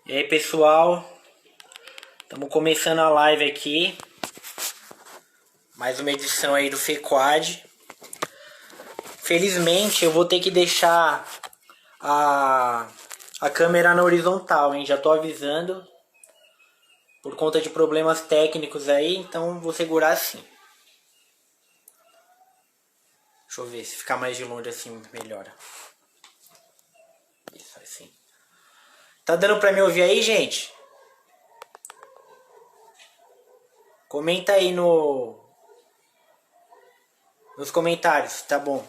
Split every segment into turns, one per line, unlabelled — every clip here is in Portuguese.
E aí, pessoal, estamos começando a live aqui. Mais uma edição aí do FEQuad. Felizmente eu vou ter que deixar a câmera na horizontal, hein? Já tô avisando. Por conta de problemas técnicos aí, então vou segurar assim. Deixa eu ver se ficar mais de longe assim melhora. Isso, assim. Tá dando pra me ouvir aí, gente? Comenta aí nos comentários, tá bom.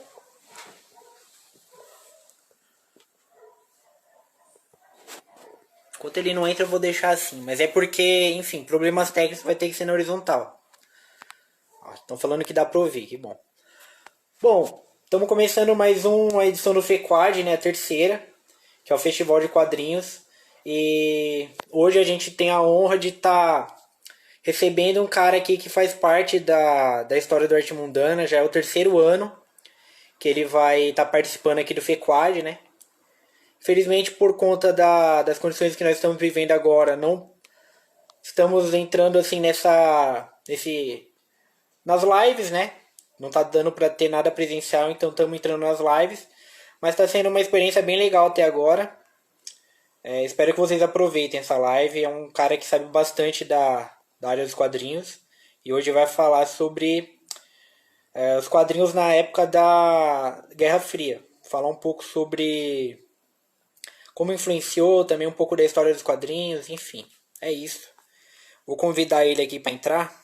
Enquanto ele não entra eu vou deixar assim. Mas é porque, enfim, problemas técnicos vai ter que ser na horizontal. Estão falando que dá pra ouvir, que bom. Bom, estamos começando mais uma edição do FEQuad, né? A terceira, que é o Festival de Quadrinhos. E hoje a gente tem a honra de estar recebendo um cara aqui que faz parte da história do Arte Mundana. Já é o terceiro ano que ele vai estar participando aqui do FEQuad, né? Infelizmente, por conta das condições que nós estamos vivendo agora, não estamos entrando assim nas lives, né? Não tá dando para ter nada presencial, então estamos entrando nas lives. Mas está sendo uma experiência bem legal até agora. Espero que vocês aproveitem essa live. É um cara que sabe bastante da área dos quadrinhos. E hoje vai falar sobre os quadrinhos na época da Guerra Fria. Falar um pouco sobre como influenciou, também um pouco da história dos quadrinhos, enfim. É isso. Vou convidar ele aqui para entrar.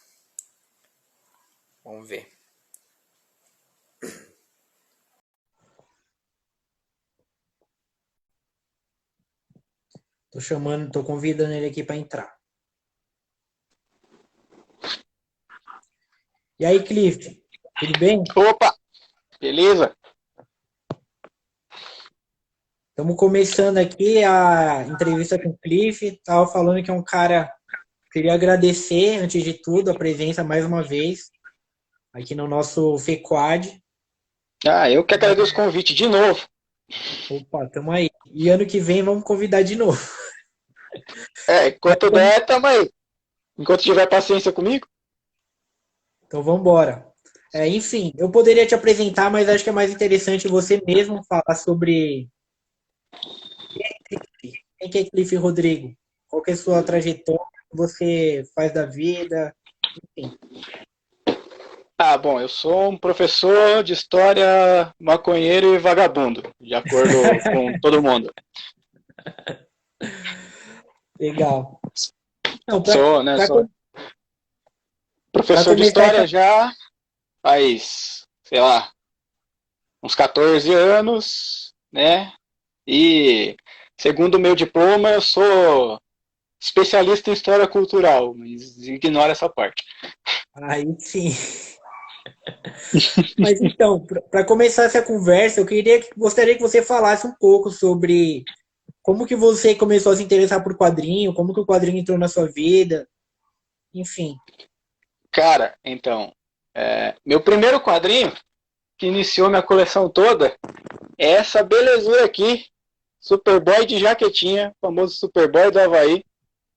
Vamos ver. Tô convidando ele aqui para entrar. E aí, Cliff? Tudo bem?
Opa, beleza?
Estamos começando aqui a entrevista com o Cliff. Tava falando que é um cara. Queria agradecer, antes de tudo, a presença mais uma vez aqui no nosso FEQuad.
Eu que agradeço o convite de novo.
Opa, tamo aí. E ano que vem vamos convidar de novo.
Enquanto der, tamo aí. Enquanto tiver paciência comigo.
Então vamos embora. Enfim, eu poderia te apresentar, mas acho que é mais interessante você mesmo falar sobre quem que é Cliff Rodrigo. Qual que é a sua trajetória, o que você faz da vida, enfim.
Bom, eu sou um professor de história maconheiro e vagabundo, de acordo com todo mundo.
Legal. Não,
Sou
para
professor de
começar essa.
história já faz, sei lá, uns 14 anos, né? E segundo o meu diploma, eu sou especialista em história cultural, mas ignora essa parte.
Aí sim. Mas então, para começar essa conversa, gostaria que você falasse um pouco sobre como que você começou a se interessar por quadrinho, como que o quadrinho entrou na sua vida, enfim.
Cara, então, meu primeiro quadrinho, que iniciou minha coleção toda, é essa belezura aqui, Superboy de jaquetinha, famoso Superboy do Havaí,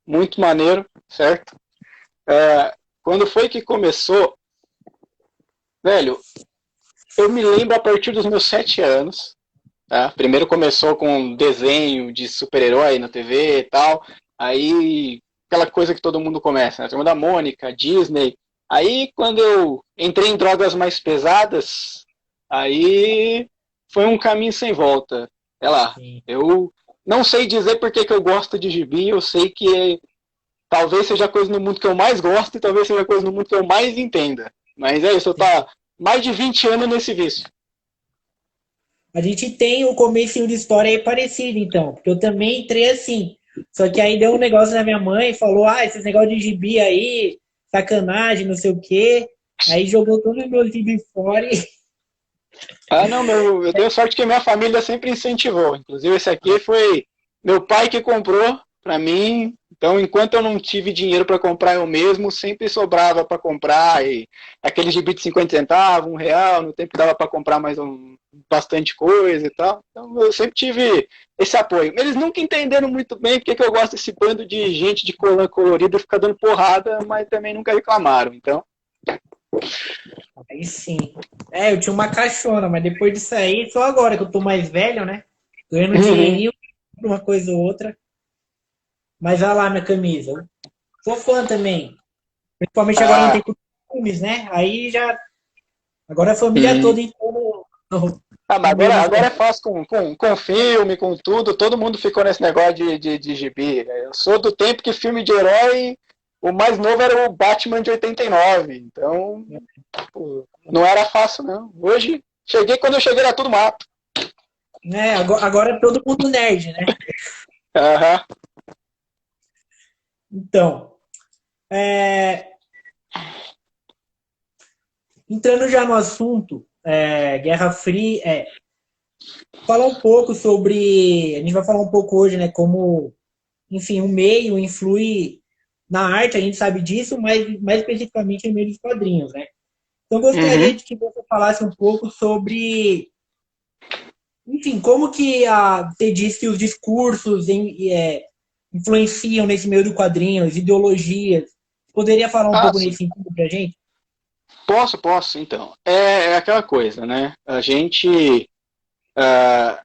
muito maneiro, certo? Quando foi que começou, velho, eu me lembro a partir dos meus 7 anos, tá? Primeiro começou com um desenho de super-herói na TV e tal, aí aquela coisa que todo mundo começa, né? Turma da Mônica, Disney. Aí quando eu entrei em drogas mais pesadas, aí foi um caminho sem volta. Sei lá,
Sim.
eu não sei dizer por que eu gosto de gibi, eu sei que talvez seja a coisa no mundo que eu mais gosto e talvez seja a coisa no mundo que eu mais entenda. Mas é isso, eu tô há mais de 20 anos nesse vício.
A gente tem o comecinho de história aí parecido, então, porque eu também entrei assim. Só que aí deu um negócio na minha mãe, falou, esses negócios de gibi aí, sacanagem, não sei o quê. Aí jogou todos os meus gibi fora e...
Não, eu tenho sorte que minha família sempre incentivou. Inclusive, esse aqui foi meu pai que comprou pra mim. Então, enquanto eu não tive dinheiro para comprar eu mesmo, sempre sobrava para comprar, e aquele gibi de 50 centavos, R$ 1, no tempo que dava para comprar bastante coisa e tal. Então, eu sempre tive esse apoio. Eles nunca entenderam muito bem porque que eu gosto desse bando de gente de colã colorida ficar dando porrada, mas também nunca reclamaram. Então,
Aí sim. Eu tinha uma caixona, mas depois disso aí, só agora que eu tô mais velho, né? Ganhando dinheirinho, uma coisa ou outra. Mas olha lá minha camisa. Eu sou fã também. Principalmente agora não
ah,
tem costumes, né? Aí já. Agora a família
hum.
toda entrou
Mas
no
agora,
mesmo.
agora é fácil com filme, com tudo. Todo mundo ficou nesse negócio de gibi. Eu sou do tempo que filme de herói, o mais novo era o Batman de 89. Então, pô, não era fácil, não. Hoje, quando eu cheguei era tudo mato.
Agora é todo mundo nerd, né?
Aham.
Então, é, entrando já no assunto, Guerra Fria, falar um pouco sobre. A gente vai falar um pouco hoje, né? Como, enfim, o meio influi na arte, a gente sabe disso, mas mais especificamente no meio dos quadrinhos, né? Então, eu gostaria
Uhum.
de que você falasse um pouco sobre, enfim, como que você disse que os discursos influenciam nesse meio do quadrinho, as ideologias. Poderia falar um
Ah,
pouco
sim.
nesse sentido pra gente?
Posso, então. É aquela coisa, né? A gente. ah,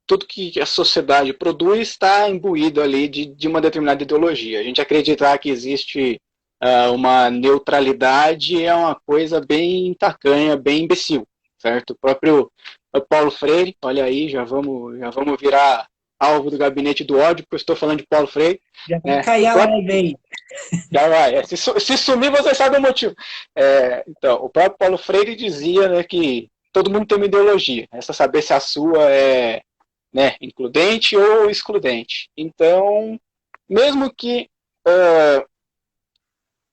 Tudo que a sociedade produz está imbuído ali de uma determinada ideologia. A gente acreditar que existe uma neutralidade é uma coisa bem tacanha, bem imbecil, certo? O próprio Paulo Freire, olha aí, já vamos virar alvo do gabinete do ódio, porque eu estou falando de Paulo Freire,
Já vai
né?
cair
O
a
próprio,
live aí.
já vai, se sumir você sabe o motivo. Então, o próprio Paulo Freire dizia, né, que todo mundo tem uma ideologia, resta saber se a sua é, né, includente ou excludente. Então, mesmo que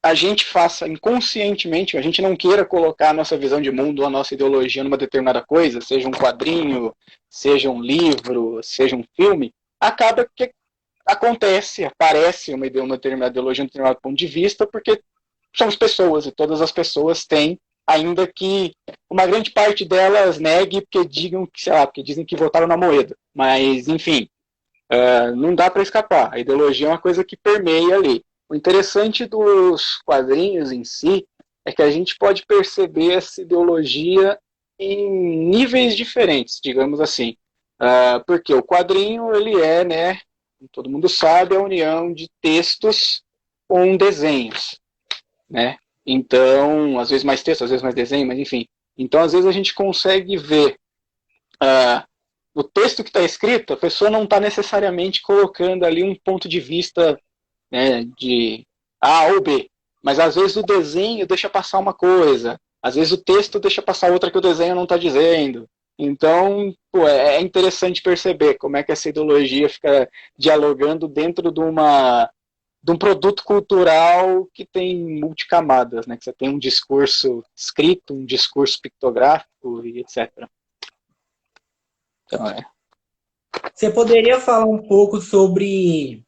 a gente faça inconscientemente, a gente não queira colocar a nossa visão de mundo, a nossa ideologia numa determinada coisa, seja um quadrinho, seja um livro, seja um filme, acaba que aparece uma determinada ideologia, um determinado ponto de vista, porque somos pessoas e todas as pessoas têm, ainda que uma grande parte delas negue porque digam que, sei lá, porque dizem que votaram na moeda. Mas, enfim, não dá para escapar. A ideologia é uma coisa que permeia ali. O interessante dos quadrinhos em si é que a gente pode perceber essa ideologia em níveis diferentes, digamos assim. Porque o quadrinho, ele é, né, todo mundo sabe, a união de textos com desenhos, né? Então, às vezes mais texto, às vezes mais desenho, mas enfim. Então, às vezes a gente consegue ver ah, o texto que está escrito, a pessoa não está necessariamente colocando ali um ponto de vista, né, de A ou B. Mas às vezes o desenho deixa passar uma coisa, às vezes o texto deixa passar outra que o desenho não está dizendo. Então, pô, é interessante perceber como é que essa ideologia fica dialogando dentro de um produto cultural que tem multicamadas, né? Que você tem um discurso escrito, um discurso pictográfico e etc. Então,
Você poderia falar um pouco sobre.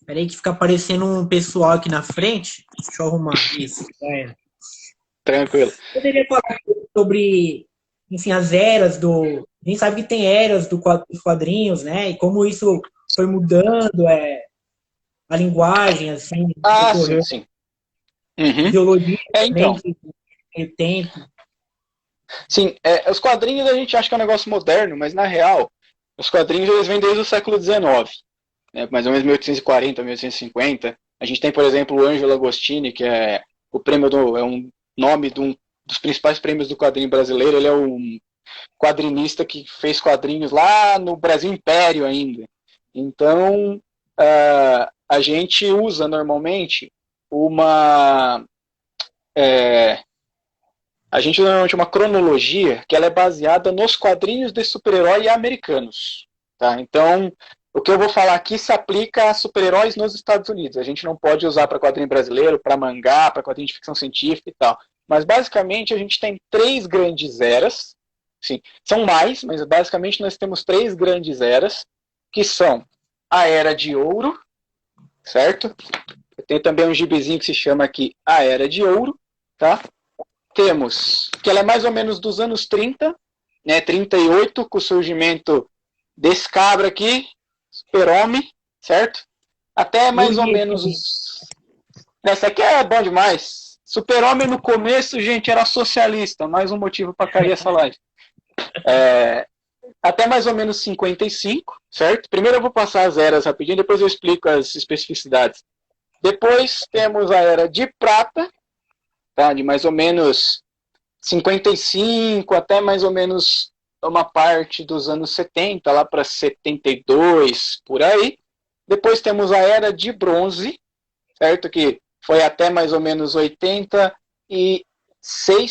Peraí, que fica aparecendo um pessoal aqui na frente. Deixa eu arrumar isso.
tranquilo.
Poderia falar um pouco sobre, enfim, as eras do. A gente sabe que tem eras dos quadrinhos, né? E como isso foi mudando, a linguagem, assim,
Sim,
decorreu,
sim. Uhum.
ideologia também,
Então,
que tem tempo.
sim, os quadrinhos a gente acha que é um negócio moderno, mas na real, os quadrinhos eles vêm desde o século XIX, né, mais ou menos 1840, 1850. A gente tem, por exemplo, o Ângelo Agostini, que é um nome dos principais prêmios do quadrinho brasileiro. Ele é um quadrinista que fez quadrinhos lá no Brasil Império ainda. Então, a gente usa normalmente uma é, a gente usa normalmente uma cronologia que ela é baseada nos quadrinhos de super-herói americanos. Tá? Então, o que eu vou falar aqui se aplica a super-heróis nos Estados Unidos. A gente não pode usar para quadrinho brasileiro, para mangá, para quadrinho de ficção científica e tal. Mas, basicamente, a gente tem três grandes eras. Sim, são mais, mas basicamente nós temos três grandes eras, que são a Era de Ouro, certo? Tem também um gibizinho que se chama aqui A Era de Ouro, tá? Temos que ela é mais ou menos dos anos 30, né, 38, com o surgimento desse cabra aqui, Super-Homem, certo? Até
Eu
mais ou
li esse
menos
também.
os... Essa aqui é bom demais. Super-Homem no começo, gente, era socialista, mais um motivo para cair essa live. Até mais ou menos 55, certo? Primeiro eu vou passar as eras rapidinho, depois eu explico as especificidades. Depois temos a Era de Prata, tá? De mais ou menos 55 até mais ou menos uma parte dos anos 70, lá para 72, por aí. Depois temos a Era de Bronze, certo? Que foi até mais ou menos 86,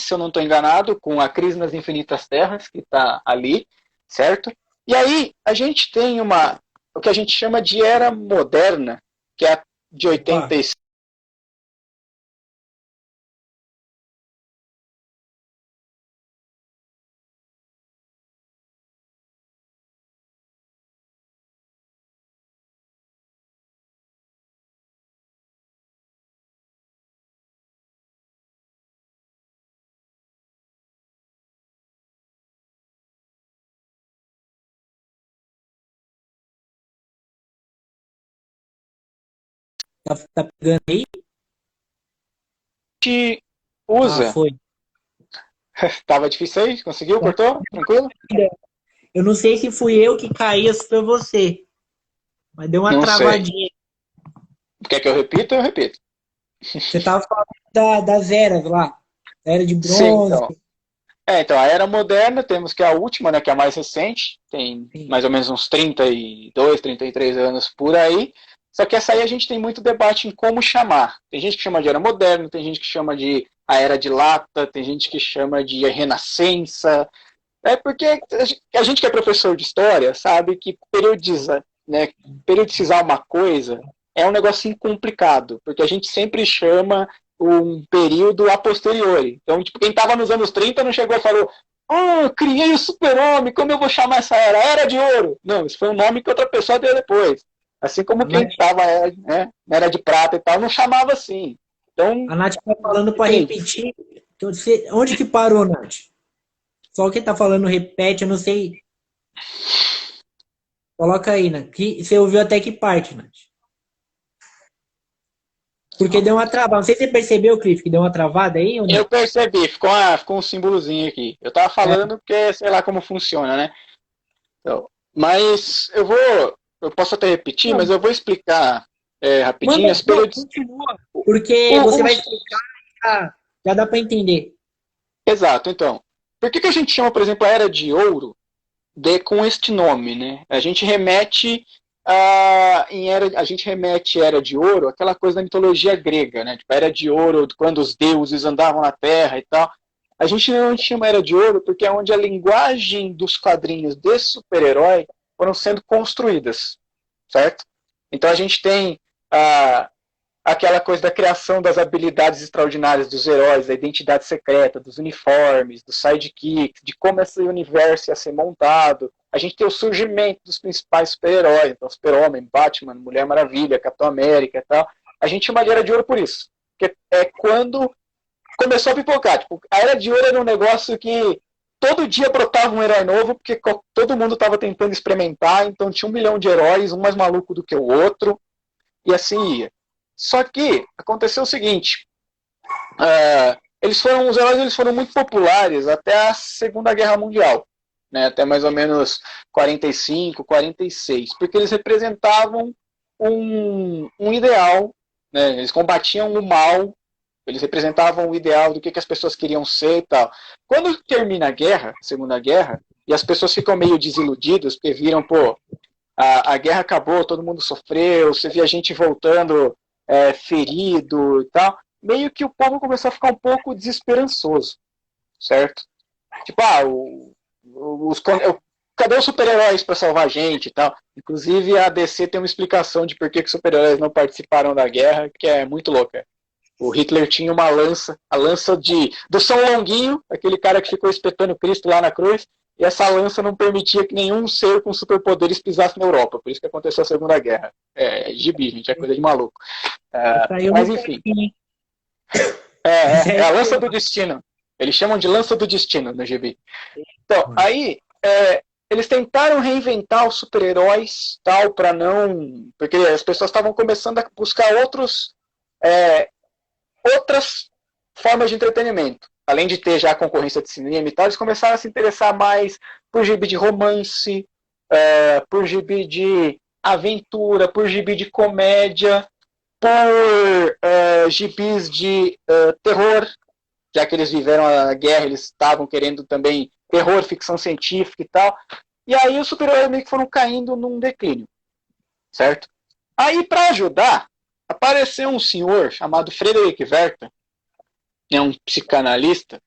se eu não estou enganado, com a Crise nas Infinitas Terras, que está ali, certo? E aí a gente tem o que a gente chama de Era Moderna, que é a de
Opa,
86.
tá pegando aí?
A gente
Ah,
usa.
foi.
Tava difícil aí? Conseguiu? Cortou? Tranquilo?
Eu não sei se fui eu que caí ou se foi você, mas deu uma
Não sei.
travadinha.
Quer que eu repita? Eu repito.
Você tava falando das eras lá. Era de
Sim,
bronze.
então. Então, a Era Moderna, temos que é a última, né, que é a mais recente, tem
Sim.
mais ou menos uns 32, 33 anos por aí. Só que essa aí a gente tem muito debate em como chamar. Tem gente que chama de Era Moderna, tem gente que chama de a Era de Lata, tem gente que chama de Renascença. É porque a gente que é professor de história sabe que né, periodizar uma coisa é um negocinho complicado, porque a gente sempre chama um período a posteriori. Então, tipo, quem estava nos anos 30 não chegou e falou: "Ah, criei o super-homem, como eu vou chamar essa era? Era de ouro". Não, isso foi um nome que outra pessoa deu depois. Assim como
A
quem
Nath,
estava, né, era de prata e tal, não chamava assim. Então,
a Nath tá falando para
enfim,
repetir. Então, onde que parou, Nath? Só quem tá falando repete, eu não sei. Coloca aí, Nath. Você ouviu até que parte, Nath? Porque deu uma travada. Não sei se você percebeu, Cliff, que deu uma travada aí ou
eu
não.
percebi, ficou um símbolozinho aqui. Eu tava
É,
falando porque sei lá como funciona, né? Então, mas eu posso até repetir, mas
não,
eu vou explicar rapidinho
manda,
as
não,
periodicidades.
continua. Porque você vai
Os,
explicar, já dá para entender.
exato, então. Por que a gente chama, por exemplo, a Era de Ouro com este nome, né? A gente remete Era de Ouro, aquela coisa da mitologia grega, né? Tipo, a Era de Ouro, quando os deuses andavam na Terra e tal. A gente não chama Era de Ouro porque é onde a linguagem dos quadrinhos desse super-herói foram sendo construídas, certo? Então a gente tem a, aquela coisa da criação das habilidades extraordinárias dos heróis, da identidade secreta, dos uniformes, dos sidekicks, de como esse universo ia ser montado. A gente tem o surgimento dos principais super-heróis, então Super-Homem, Batman, Mulher Maravilha, Capitão América e tal. A gente chama de Era de Ouro por isso. Porque é quando começou a pipocar. Tipo, a Era de Ouro era um negócio que todo dia brotava um herói novo, porque todo mundo estava tentando experimentar, então tinha 1 milhão de heróis, um mais maluco do que o outro, e assim ia. Só que aconteceu o seguinte: os heróis eles foram muito populares até a Segunda Guerra Mundial, né, até mais ou menos 45, 46, porque eles representavam um ideal, né, eles combatiam o mal, eles representavam o ideal do que as pessoas queriam ser e tal. Quando termina a guerra, a Segunda Guerra, e as pessoas ficam meio desiludidas, porque viram, pô, a guerra acabou, todo mundo sofreu, você via gente voltando ferido e tal, meio que o povo começou a ficar um pouco desesperançoso, certo? Tipo, cadê os super-heróis para salvar a gente e tal? Inclusive a DC tem uma explicação de por que os super-heróis não participaram da guerra, que é muito louca. O Hitler tinha uma lança, a lança do São Longuinho, aquele cara que ficou espetando Cristo lá na cruz, e essa lança não permitia que nenhum ser com superpoderes pisasse na Europa. Por isso que aconteceu a Segunda Guerra. É gibi, gente, é coisa de maluco. Mas enfim. É a lança do destino. Eles chamam de lança do destino no gibi. Então, aí, eles tentaram reinventar os super-heróis, tal, para não... Porque as pessoas estavam começando a buscar outras formas de entretenimento. Além de ter já a concorrência de cinema e tal, eles começaram a se interessar mais por gibi de romance, por gibi de aventura, por gibi de comédia, por gibis de terror, já que eles viveram a guerra, eles estavam querendo também terror, ficção científica e tal. E aí os super-heróis meio que foram caindo num declínio, certo? Aí, para ajudar, apareceu um senhor chamado Frederic Werther, um psicanalista,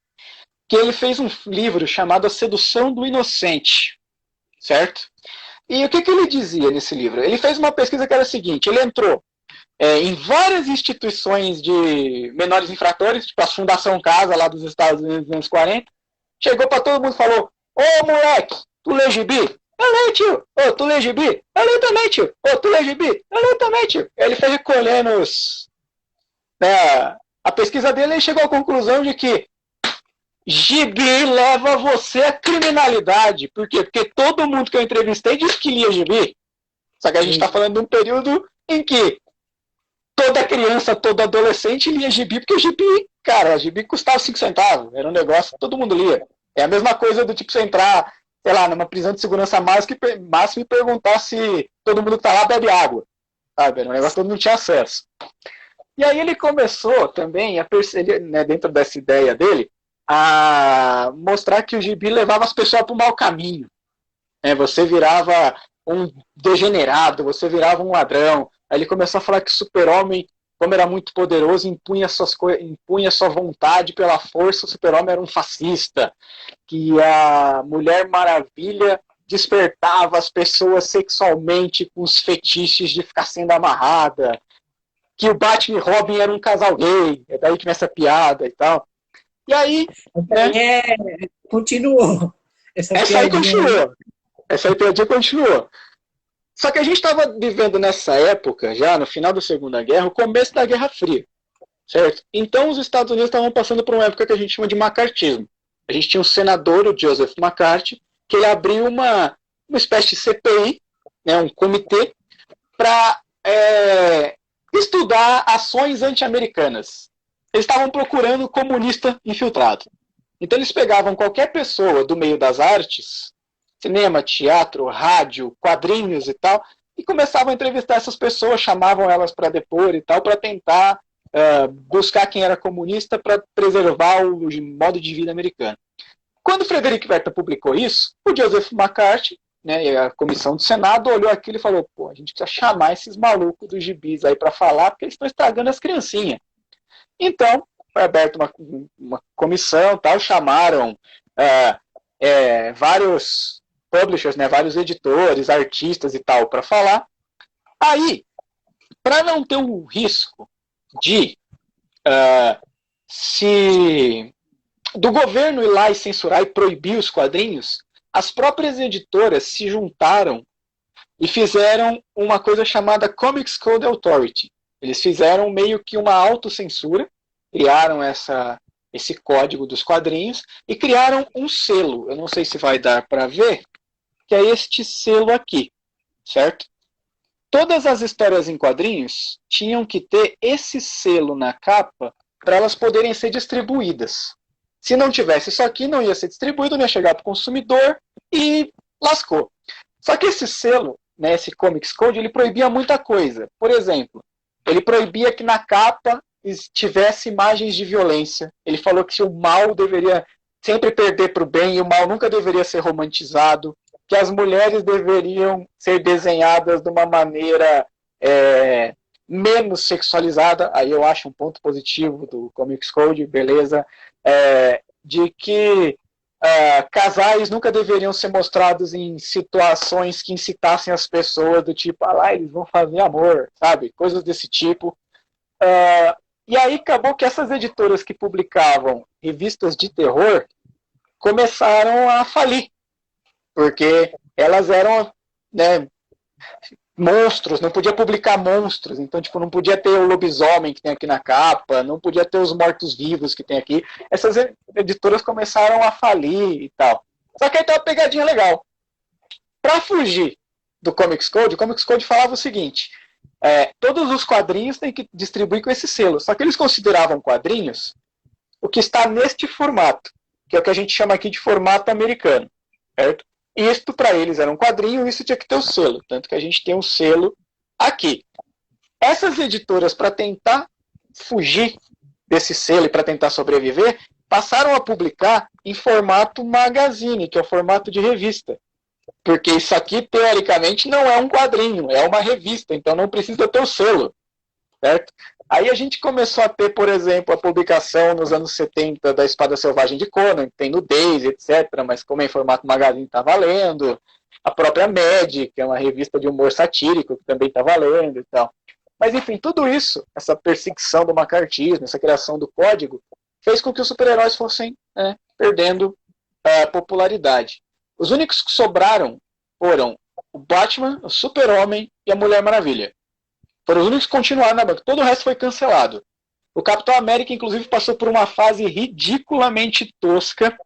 que ele fez um livro chamado A Sedução do Inocente, certo? E o que ele dizia nesse livro? Ele fez uma pesquisa que era a seguinte, ele entrou em várias instituições de menores infratores, tipo a Fundação Casa lá dos Estados Unidos nos anos 40, chegou para todo mundo e falou: ô moleque, tu lê gibi? Eu leio, tio. Ô, tu lê gibi? Eu leio também, tio. Ô, tu lê gibi? Eu leio também, tio. Ele foi recolhendo a pesquisa dele e chegou à conclusão de que gibi leva você à criminalidade. Por quê? Porque todo mundo que eu entrevistei disse que lia gibi. Só que a gente está falando de um período em que toda criança, todo adolescente lia gibi, porque gibi, cara, gibi custava 5 centavos. Era um negócio que todo mundo lia. É a mesma coisa do tipo você entrar, sei lá, numa prisão de segurança máxima e perguntar se todo mundo que tá lá bebe água. Sabe? Era um negócio que todo mundo tinha acesso. E aí ele começou também a perceber, né, dentro dessa ideia dele, a mostrar que o gibi levava as pessoas para o mau caminho. Você virava um degenerado, você virava um ladrão. Aí ele começou a falar que o super-homem, como era muito poderoso, impunha sua vontade pela força, o super-homem era um fascista. Que a Mulher Maravilha despertava as pessoas sexualmente com os fetiches de ficar sendo amarrada. Que o Batman e Robin era um casal gay. É daí que vem essa piada e tal. E aí...
continuou.
Essa aí continuou. Essa aí piadinha continuou. Só que a gente estava vivendo nessa época, já no final da Segunda Guerra, o começo da Guerra Fria, certo? Então os Estados Unidos estavam passando por uma época que a gente chama de macartismo. A gente tinha um senador, o Joseph McCarthy, que ele abriu uma espécie de CPI, um comitê, para estudar ações anti-americanas. Eles estavam procurando comunista infiltrado. Então eles pegavam qualquer pessoa do meio das artes, cinema, teatro, rádio, quadrinhos e tal, e começavam a entrevistar essas pessoas, chamavam elas para depor e tal, para tentar buscar quem era comunista para preservar o modo de vida americano. Quando Frederic Werther publicou isso, o Joseph McCarthy, e a comissão do Senado olhou aquilo e falou: pô, a gente precisa chamar esses malucos dos gibis aí para falar, porque eles estão estragando as criancinhas. Então, foi aberta uma comissão, tal, chamaram vários publishers, vários editores, artistas e tal, para falar. Aí, para não ter o risco de do governo ir lá e censurar e proibir os quadrinhos, as próprias editoras se juntaram e fizeram uma coisa chamada Comics Code Authority. Eles fizeram meio que uma autocensura, criaram esse código dos quadrinhos e criaram um selo. Eu não sei se vai dar para ver, que é este selo aqui, certo? Todas as histórias em quadrinhos tinham que ter esse selo na capa para elas poderem ser distribuídas. Se não tivesse isso aqui, não ia ser distribuído, não ia chegar para o consumidor e lascou. Só que esse selo, esse Comics Code, ele proibia muita coisa. Por exemplo, ele proibia que na capa tivesse imagens de violência. Ele falou que o mal deveria sempre perder para o bem e o mal nunca deveria ser romantizado, que as mulheres deveriam ser desenhadas de uma maneira menos sexualizada. Aí eu acho um ponto positivo do Comics Code, beleza, de que casais nunca deveriam ser mostrados em situações que incitassem as pessoas do tipo, eles vão fazer amor, sabe? Coisas desse tipo. E aí acabou que essas editoras que publicavam revistas de terror começaram a falir, porque elas eram, né, monstros, não podia publicar monstros, então tipo, não podia ter o lobisomem que tem aqui na capa, não podia ter os mortos-vivos que tem aqui. Essas editoras começaram a falir e tal. Só que aí tem uma pegadinha legal. Para fugir do Comics Code, o Comics Code falava o seguinte: todos os quadrinhos têm que distribuir com esse selo. Só que eles consideravam quadrinhos o que está neste formato, que é o que a gente chama aqui de formato americano, certo? Isto para eles era um quadrinho, isso tinha que ter o selo, tanto que a gente tem um selo aqui. Essas editoras, para tentar fugir desse selo e para tentar sobreviver, passaram a publicar em formato magazine, que é o formato de revista. Porque isso aqui, teoricamente, não é um quadrinho, é uma revista, então não precisa ter o selo, certo? Aí a gente começou a ter, por exemplo, a publicação nos anos 70 da Espada Selvagem de Conan, que tem nudez, etc., mas como é em formato magazine está valendo. A própria Mad, que é uma revista de humor satírico, que também está valendo e tal. Mas enfim, tudo isso, essa perseguição do macartismo, essa criação do código, fez com que os super-heróis fossem perdendo popularidade. Os únicos que sobraram foram o Batman, o Super-Homem e a Mulher Maravilha. Foram os únicos que continuaram na banca. Todo o resto foi cancelado. O Capitão América, inclusive, passou por uma fase ridiculamente tosca,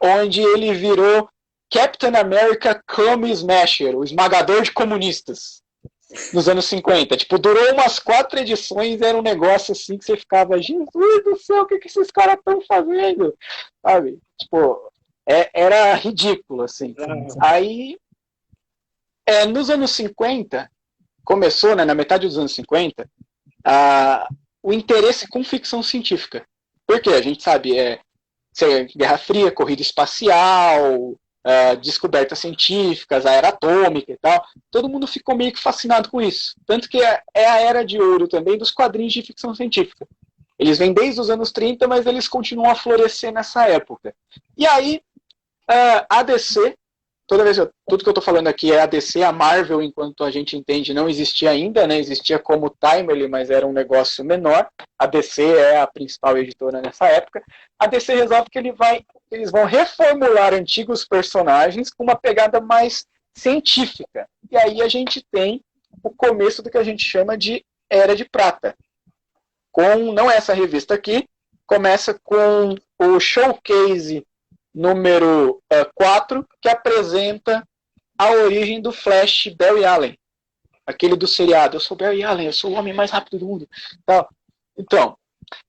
onde ele virou Captain America Come Smasher, o esmagador de comunistas, nos anos 50. Tipo, durou umas 4 edições, era um negócio assim que você ficava, Jesus do céu, o que esses caras estão fazendo? Sabe? Tipo, era ridículo, assim. Aí, nos anos 50, começou, né, na metade dos anos 50, o interesse com ficção científica. Por quê? A gente sabe, Guerra Fria, corrida espacial, descobertas científicas, a era atômica e tal. Todo mundo ficou meio que fascinado com isso. Tanto que é a era de ouro também dos quadrinhos de ficção científica. Eles vêm desde os anos 30, mas eles continuam a florescer nessa época. E aí, a DC, tudo que eu estou falando aqui é a DC, a Marvel, enquanto a gente entende, não existia ainda, né? Existia como Timely, mas era um negócio menor. A DC é a principal editora nessa época. A DC resolve que eles vão reformular antigos personagens com uma pegada mais científica. E aí a gente tem o começo do que a gente chama de Era de Prata. Não é essa revista aqui, começa com o Showcase número 4, que apresenta a origem do Flash Barry Allen, aquele do seriado. Eu sou Barry Allen, eu sou o homem mais rápido do mundo. Então,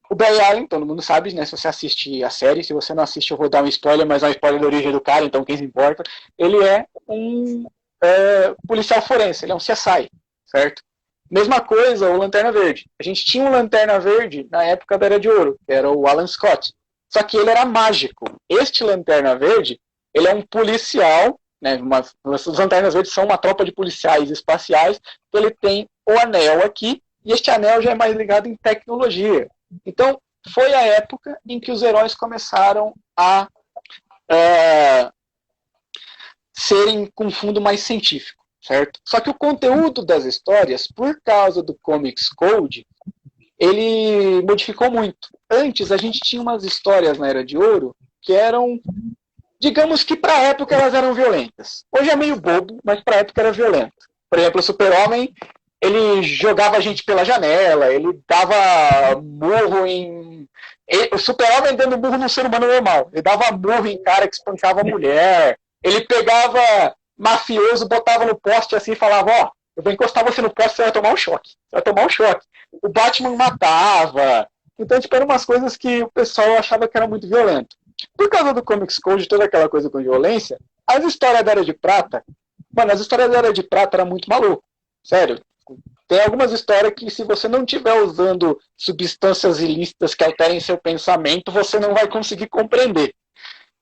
o Barry Allen, todo mundo sabe, né? Se você assiste a série, se você não assiste, eu vou dar um spoiler, mas é um spoiler da origem do cara, então quem se importa. Ele é um policial forense, ele é um CSI, certo? Mesma coisa, o Lanterna Verde. A gente tinha um Lanterna Verde na época da Era de Ouro, que era o Alan Scott. Só que ele era mágico. Este Lanterna Verde, ele é um policial, né? Os Lanternas Verdes são uma tropa de policiais espaciais, então ele tem o anel aqui, e este anel já é mais ligado em tecnologia. Então, foi a época em que os heróis começaram a serem com fundo mais científico, certo? Só que o conteúdo das histórias, por causa do Comics Code, ele modificou muito. Antes, a gente tinha umas histórias na Era de Ouro que eram, digamos que para a época elas eram violentas. Hoje é meio bobo, mas para a época era violento. Por exemplo, o Super-Homem, ele jogava a gente pela janela, ele dava murro em... O Super-Homem dando murro num ser humano normal. Ele dava murro em cara que espancava a mulher. Ele pegava mafioso, botava no poste assim e falava, eu vou encostar você no poste, você vai tomar um choque. Você vai tomar um choque. O Batman matava. Então, tipo, eram umas coisas que o pessoal achava que era muito violento. Por causa do Comics Code, toda aquela coisa com violência, as histórias da Era de Prata, as histórias da Era de Prata eram muito malucas. Sério. Tem algumas histórias que, se você não estiver usando substâncias ilícitas que alterem seu pensamento, você não vai conseguir compreender.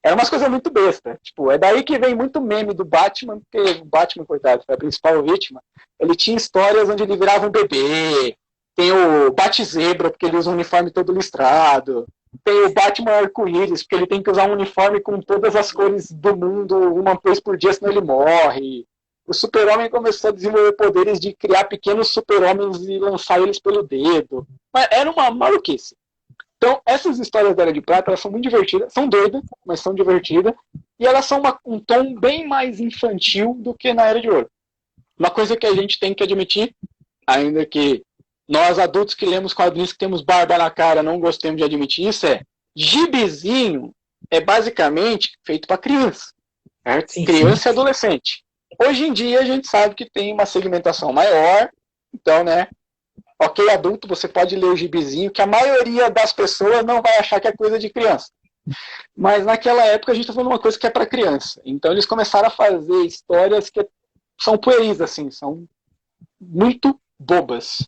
É umas coisas muito bestas. Tipo, é daí que vem muito meme do Batman, porque o Batman, coitado, foi a principal vítima. Ele tinha histórias onde ele virava um bebê. Tem o Bat-Zebra, porque ele usa um uniforme todo listrado. Tem o Batman Arco-Íris, porque ele tem que usar um uniforme com todas as cores do mundo uma vez por dia, senão ele morre. o super-homem começou a desenvolver poderes de criar pequenos super-homens e lançar eles pelo dedo. Mas era uma maluquice. Então, essas histórias da Era de Prata, elas são muito divertidas, são doidas, mas são divertidas, e elas são um tom bem mais infantil do que na Era de Ouro. Uma coisa que a gente tem que admitir, ainda que nós adultos que lemos quadrinhos que temos barba na cara não gostemos de admitir isso, gibizinho é basicamente feito para criança, certo?
Sim,
Criança e adolescente. Hoje em dia a gente sabe que tem uma segmentação maior, então, né, ok, adulto, você pode ler o gibizinho, que a maioria das pessoas não vai achar que é coisa de criança. Mas naquela época a gente está falando uma coisa que é para criança. Então eles começaram a fazer histórias que são pueris, assim, são muito bobas,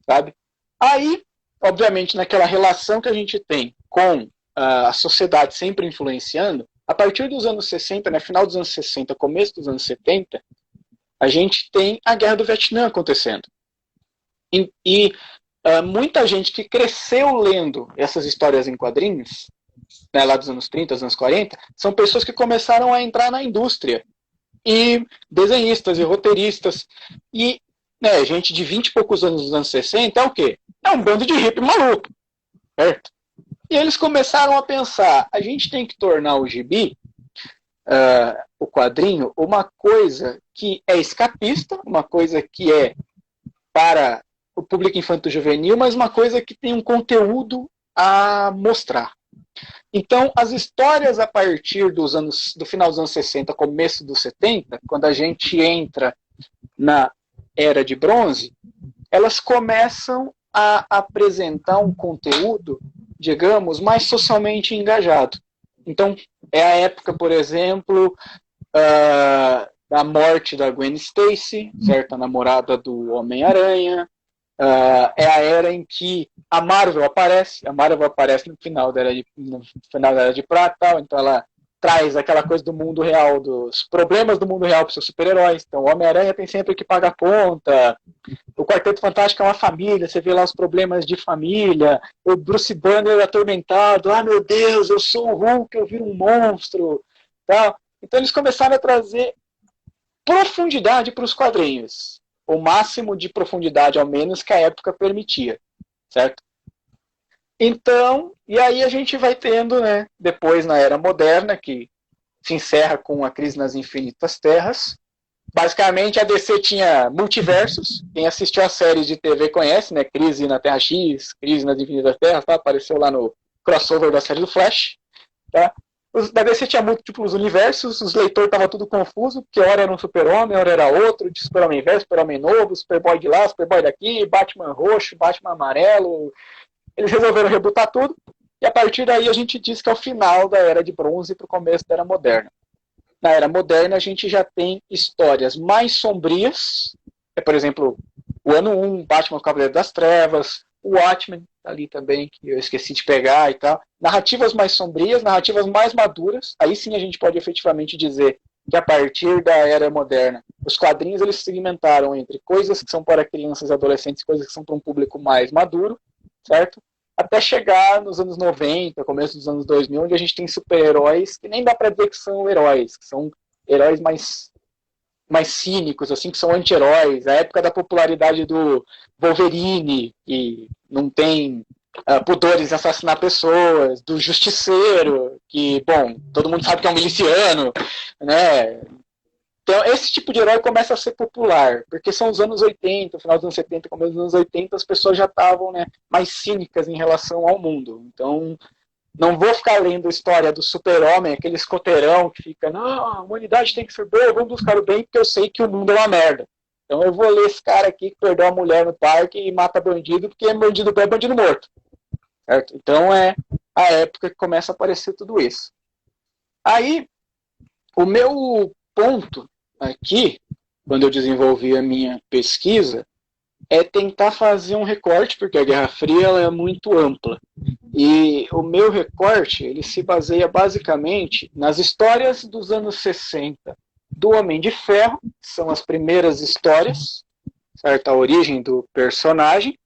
sabe? Aí, obviamente, naquela relação que a gente tem com a sociedade sempre influenciando, a partir dos anos 60, né, final dos anos 60, começo dos anos 70, a gente tem a Guerra do Vietnã acontecendo. E muita gente que cresceu lendo essas histórias em quadrinhos, né, lá dos anos 30, dos anos 40, são pessoas que começaram a entrar na indústria. E desenhistas e roteiristas. E gente de 20 e poucos anos dos anos 60 é o quê? É um bando de hippie maluco. Certo? E eles começaram a pensar, a gente tem que tornar o gibi, o quadrinho, uma coisa que é escapista, uma coisa que é para o público infanto-juvenil, mas uma coisa que tem um conteúdo a mostrar. Então, as histórias a partir do final dos anos 60, começo dos 70, quando a gente entra na Era de Bronze, elas começam a apresentar um conteúdo, digamos, mais socialmente engajado. Então, é a época, por exemplo, da morte da Gwen Stacy, certa namorada do Homem-Aranha. É a era em que a Marvel aparece no final da Era de Prata, então ela traz aquela coisa do mundo real, dos problemas do mundo real para os seus super-heróis. Então o Homem-Aranha tem sempre que pagar conta, o Quarteto Fantástico é uma família, você vê lá os problemas de família, o Bruce Banner atormentado, meu Deus, eu sou o Hulk, eu viro um monstro. Tá? Então eles começaram a trazer profundidade para os quadrinhos. O máximo de profundidade, ao menos, que a época permitia, certo? Então, e aí a gente vai tendo, né, depois na Era Moderna, que se encerra com a Crise nas Infinitas Terras. Basicamente, a DC tinha multiversos. Quem assistiu a série de TV conhece, né? Crise na Terra X, Crise nas Infinitas Terras, tá? Apareceu lá no crossover da série do Flash, tá? Da DC tinha múltiplos universos, os leitores estavam tudo confuso, porque hora era um super-homem, hora era outro, de super-homem velho, super-homem novo, Superboy de lá, Superboy daqui, Batman roxo, Batman amarelo. Eles resolveram rebutar tudo, e a partir daí a gente diz que é o final da Era de Bronze para o começo da Era Moderna. Na Era Moderna a gente já tem histórias mais sombrias, por exemplo, o ano 1, Batman o Cavaleiro das Trevas, o Watchmen, ali também, que eu esqueci de pegar e tal. Narrativas mais sombrias, narrativas mais maduras. Aí sim a gente pode efetivamente dizer que a partir da Era Moderna, os quadrinhos eles se segmentaram entre coisas que são para crianças e adolescentes, coisas que são para um público mais maduro, certo? Até chegar nos anos 90, começo dos anos 2000, onde a gente tem super-heróis que nem dá para dizer que são heróis, que são heróis mais cínicos, assim, que são anti-heróis. A época da popularidade do Wolverine, que não tem pudores em assassinar pessoas, do Justiceiro, que, bom, todo mundo sabe que é um miliciano, né? Então, esse tipo de herói começa a ser popular, porque são os anos 80, final dos anos 70, começo dos anos 80, as pessoas já estavam, né, mais cínicas em relação ao mundo. Então, não vou ficar lendo a história do super-homem, aquele escoteirão que fica, não, a humanidade tem que ser boa, vamos buscar o bem, porque eu sei que o mundo é uma merda. Então eu vou ler esse cara aqui que perdeu a mulher no parque e mata bandido, porque é bandido bem, é bandido morto. Certo? Então é a época que começa a aparecer tudo isso. Aí, o meu ponto aqui, quando eu desenvolvi a minha pesquisa, é tentar fazer um recorte, porque a Guerra Fria ela é muito ampla. E o meu recorte ele se baseia basicamente nas histórias dos anos 60 do Homem de Ferro, que são as primeiras histórias, certo? A origem do personagem,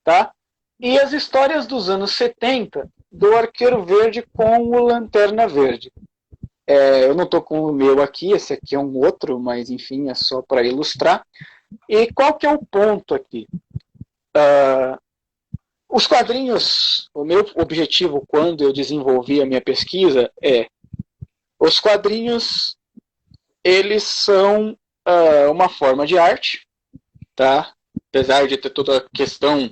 tá? E as histórias dos anos 70 do Arqueiro Verde com o Lanterna Verde. Eu não estou com o meu aqui, esse aqui é um outro, mas enfim, é só para ilustrar. E qual que é o ponto aqui? Os quadrinhos, o meu objetivo quando eu desenvolvi a minha pesquisa os quadrinhos, eles são uma forma de arte, tá? Apesar de ter toda a questão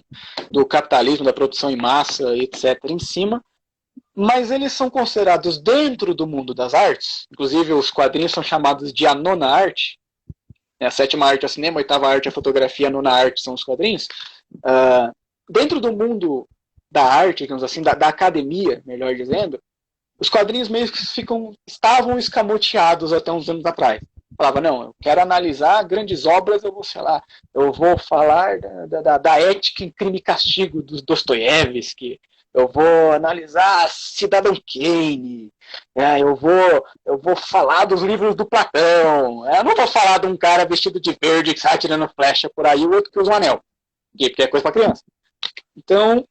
do capitalismo, da produção em massa, etc., em cima, mas eles são considerados dentro do mundo das artes, inclusive os quadrinhos são chamados de a nona arte, a sétima arte é o cinema, a oitava arte é a fotografia, a nona arte são os quadrinhos. Dentro do mundo da arte, digamos assim, da academia, melhor dizendo, os quadrinhos meio que estavam escamoteados até uns anos atrás. Falava, não, eu quero analisar grandes obras, eu vou falar da ética em Crime e Castigo dos Dostoiévski, eu vou analisar Cidadão Kane, eu vou falar dos livros do Platão, eu não vou falar de um cara vestido de verde que sai tirando flecha por aí, o outro que usa um anel, porque é coisa para criança. Então,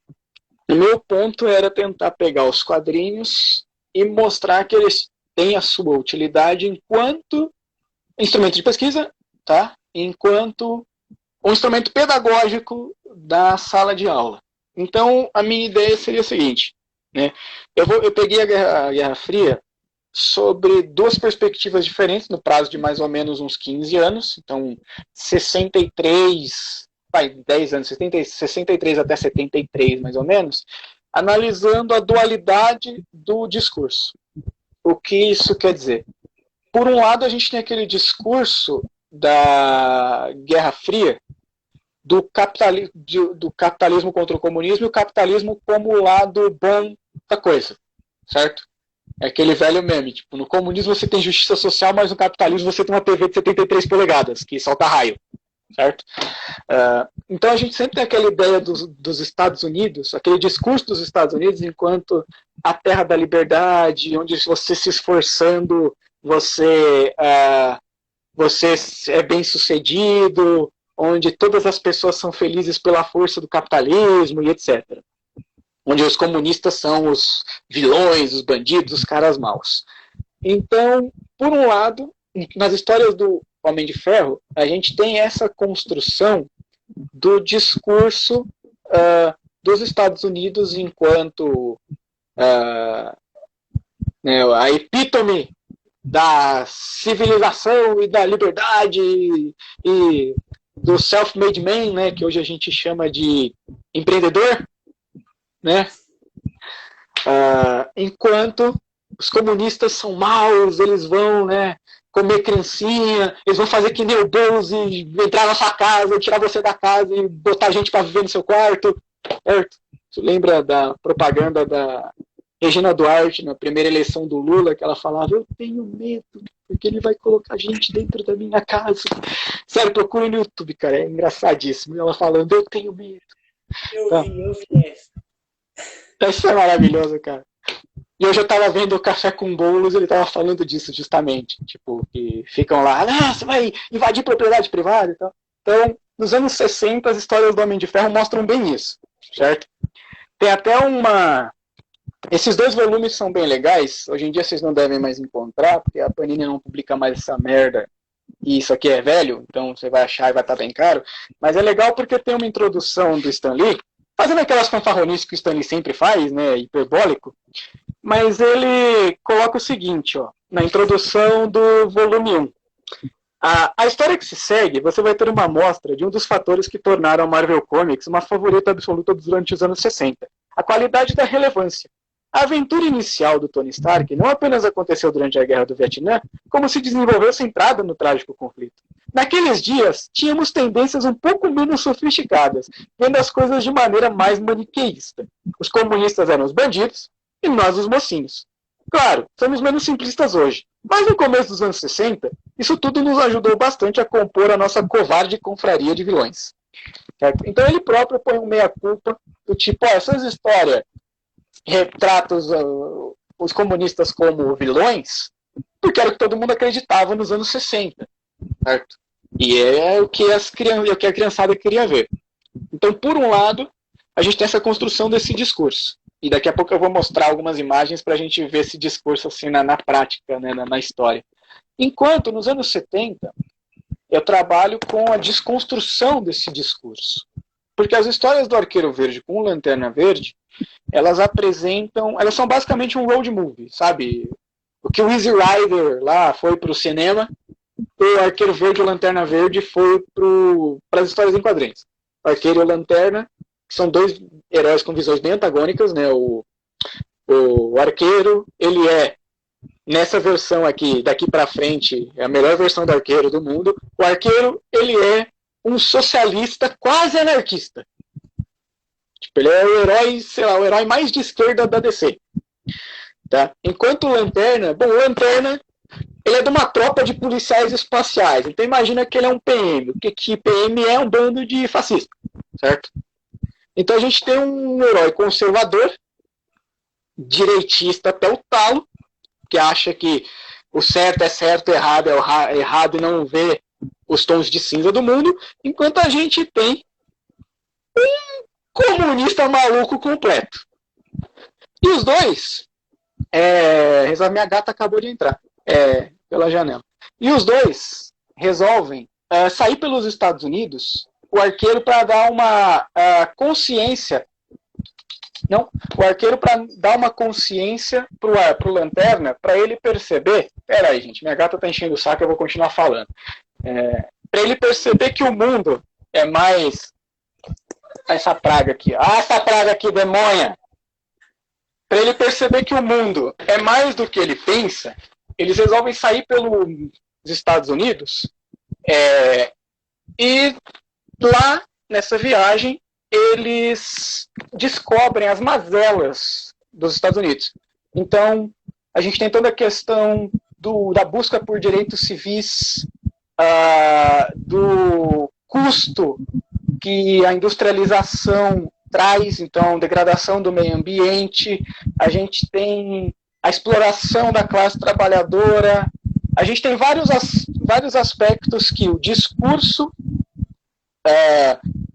o meu ponto era tentar pegar os quadrinhos e mostrar que eles têm a sua utilidade enquanto instrumento de pesquisa, tá? Enquanto um instrumento pedagógico da sala de aula. Então, a minha ideia seria a seguinte, né? Eu peguei a Guerra Fria sobre duas perspectivas diferentes, no prazo de mais ou menos uns 15 anos. Então, 10 anos, 63 até 73, mais ou menos, analisando a dualidade do discurso. O que isso quer dizer? Por um lado, a gente tem aquele discurso da Guerra Fria, do capitalismo contra o comunismo, e o capitalismo como o lado bom da coisa, certo? É aquele velho meme, tipo, no comunismo você tem justiça social, mas no capitalismo você tem uma TV de 73 polegadas, que solta raio, certo? Então a gente sempre tem aquela ideia dos Estados Unidos, aquele discurso dos Estados Unidos enquanto a terra da liberdade, onde você se esforçando, você é bem sucedido, onde todas as pessoas são felizes pela força do capitalismo e etc. Onde os comunistas são os vilões, os bandidos, os caras maus. Então, por um lado, nas histórias do Homem de Ferro, a gente tem essa construção do discurso dos Estados Unidos enquanto a epítome da civilização e da liberdade e do self-made man, né, que hoje a gente chama de empreendedor, né? Enquanto os comunistas são maus, eles vão, né, comer criancinha, eles vão fazer que nem o Bozo e entrar na sua casa, tirar você da casa e botar gente para viver no seu quarto, certo? Você lembra da propaganda da Regina Duarte na primeira eleição do Lula, que ela falava, eu tenho medo, porque ele vai colocar gente dentro da minha casa. Sério, procura no YouTube, cara, é engraçadíssimo. E ela falando, eu tenho medo.
Eu vi essa.
Isso é maravilhoso, cara. E hoje eu tava vendo o Café com Bolos, ele tava falando disso justamente. Tipo, que ficam lá, você vai invadir propriedade privada e tal. Então, nos anos 60, as histórias do Homem de Ferro mostram bem isso, certo? Tem até esses dois volumes são bem legais. Hoje em dia vocês não devem mais encontrar, porque a Panini não publica mais essa merda. E isso aqui é velho, então você vai achar e vai estar bem caro. Mas é legal porque tem uma introdução do Stan Lee, fazendo aquelas fanfarronices que o Stan Lee sempre faz, né, hiperbólico. Mas ele coloca o seguinte, ó, na introdução do volume 1. A história que se segue, você vai ter uma amostra de um dos fatores que tornaram a Marvel Comics uma favorita absoluta durante os anos 60. A qualidade da relevância. A aventura inicial do Tony Stark não apenas aconteceu durante a Guerra do Vietnã, como se desenvolveu centrada no trágico conflito. Naqueles dias, tínhamos tendências um pouco menos sofisticadas, vendo as coisas de maneira mais maniqueísta. Os comunistas eram os bandidos e nós os mocinhos. Claro, somos menos simplistas hoje, mas no começo dos anos 60, isso tudo nos ajudou bastante a compor a nossa covarde confraria de vilões. Certo? Então ele próprio põe um meia-culpa do tipo, essas histórias retrata os comunistas como vilões, porque era o que todo mundo acreditava nos anos 60, certo? E é o que a criançada queria ver. Então, por um lado, a gente tem essa construção desse discurso. E daqui a pouco eu vou mostrar algumas imagens para a gente ver esse discurso assim na prática, né, na história. Enquanto, nos anos 70, eu trabalho com a desconstrução desse discurso. Porque as histórias do Arqueiro Verde com o Lanterna Verde, elas são basicamente um road movie, sabe? O que o Easy Rider lá foi para o cinema, o Arqueiro Verde e o Lanterna Verde foi para as histórias em quadrinhos. O Arqueiro e o Lanterna, que são dois heróis com visões bem antagônicas, né? O Arqueiro, ele é, nessa versão aqui, daqui para frente, é a melhor versão do Arqueiro do mundo. O Arqueiro, ele é um socialista quase anarquista. Tipo, ele é o herói, sei lá, o herói mais de esquerda da DC. Tá? Enquanto o Lanterna, o Lanterna, ele é de uma tropa de policiais espaciais. Então imagina que ele é um PM. O que PM é um bando de fascistas, certo? Então a gente tem um herói conservador, direitista até o talo, que acha que o certo é certo, o errado é errado e não vê os tons de cinza do mundo, enquanto a gente tem um comunista maluco completo. E os dois, minha gata acabou de entrar pela janela. E os dois resolvem sair pelos Estados Unidos, o Arqueiro para dar uma consciência. Não, o Arqueiro para dar uma consciência pro Lanterna, para ele perceber. Pera aí, gente, minha gata tá enchendo o saco, eu vou continuar falando. Para ele perceber que o mundo é mais. Essa praga aqui. Essa praga aqui, demônia! Para ele perceber que o mundo é mais do que ele pensa, eles resolvem sair pelos Estados Unidos e lá, nessa viagem, eles descobrem as mazelas dos Estados Unidos. Então, a gente tem toda a questão da busca por direitos civis, do custo que a industrialização traz, então, degradação do meio ambiente, a gente tem a exploração da classe trabalhadora, a gente tem vários aspectos que o discurso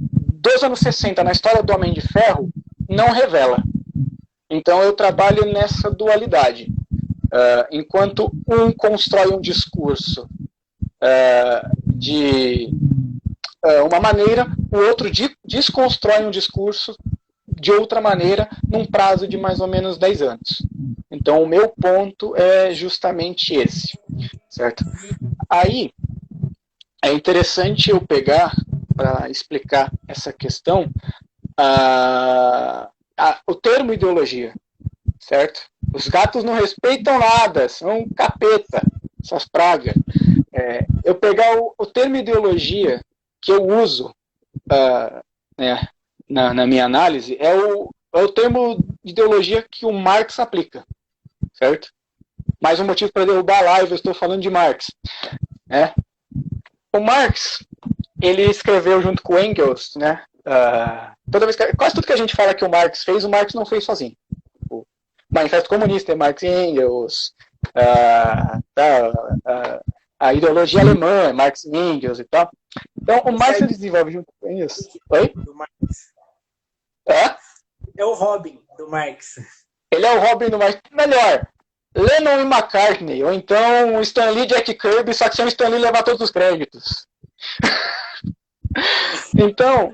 dos anos 60 na história do Homem de Ferro não revela. Então eu trabalho nessa dualidade. Enquanto um constrói um discurso de uma maneira, o outro desconstrói um discurso de outra maneira num prazo de mais ou menos 10 anos. Então o meu ponto é justamente esse, certo? Aí é interessante eu pegar para explicar essa questão o termo ideologia, certo? Os gatos não respeitam nada, são capeta, essas pragas. Eu pegar o termo ideologia que eu uso na minha análise é o termo ideologia que o Marx aplica, certo? Mais um motivo para derrubar a live, eu estou falando de Marx. O Marx, ele escreveu junto com Engels, né? Quase tudo que a gente fala que o Marx fez, o Marx não fez sozinho. O Manifesto Comunista é Marx e Engels, a ideologia alemã é Marx e Engels e tal. Então, o Marx ele desenvolve junto com Engels. Oi?
Do Marx. É o Robin do Marx.
Ele é o Robin do Marx. Melhor, Lennon e McCartney, ou então o Stan Lee e Jack Kirby, só que sem o Stan Lee levar todos os créditos. Então,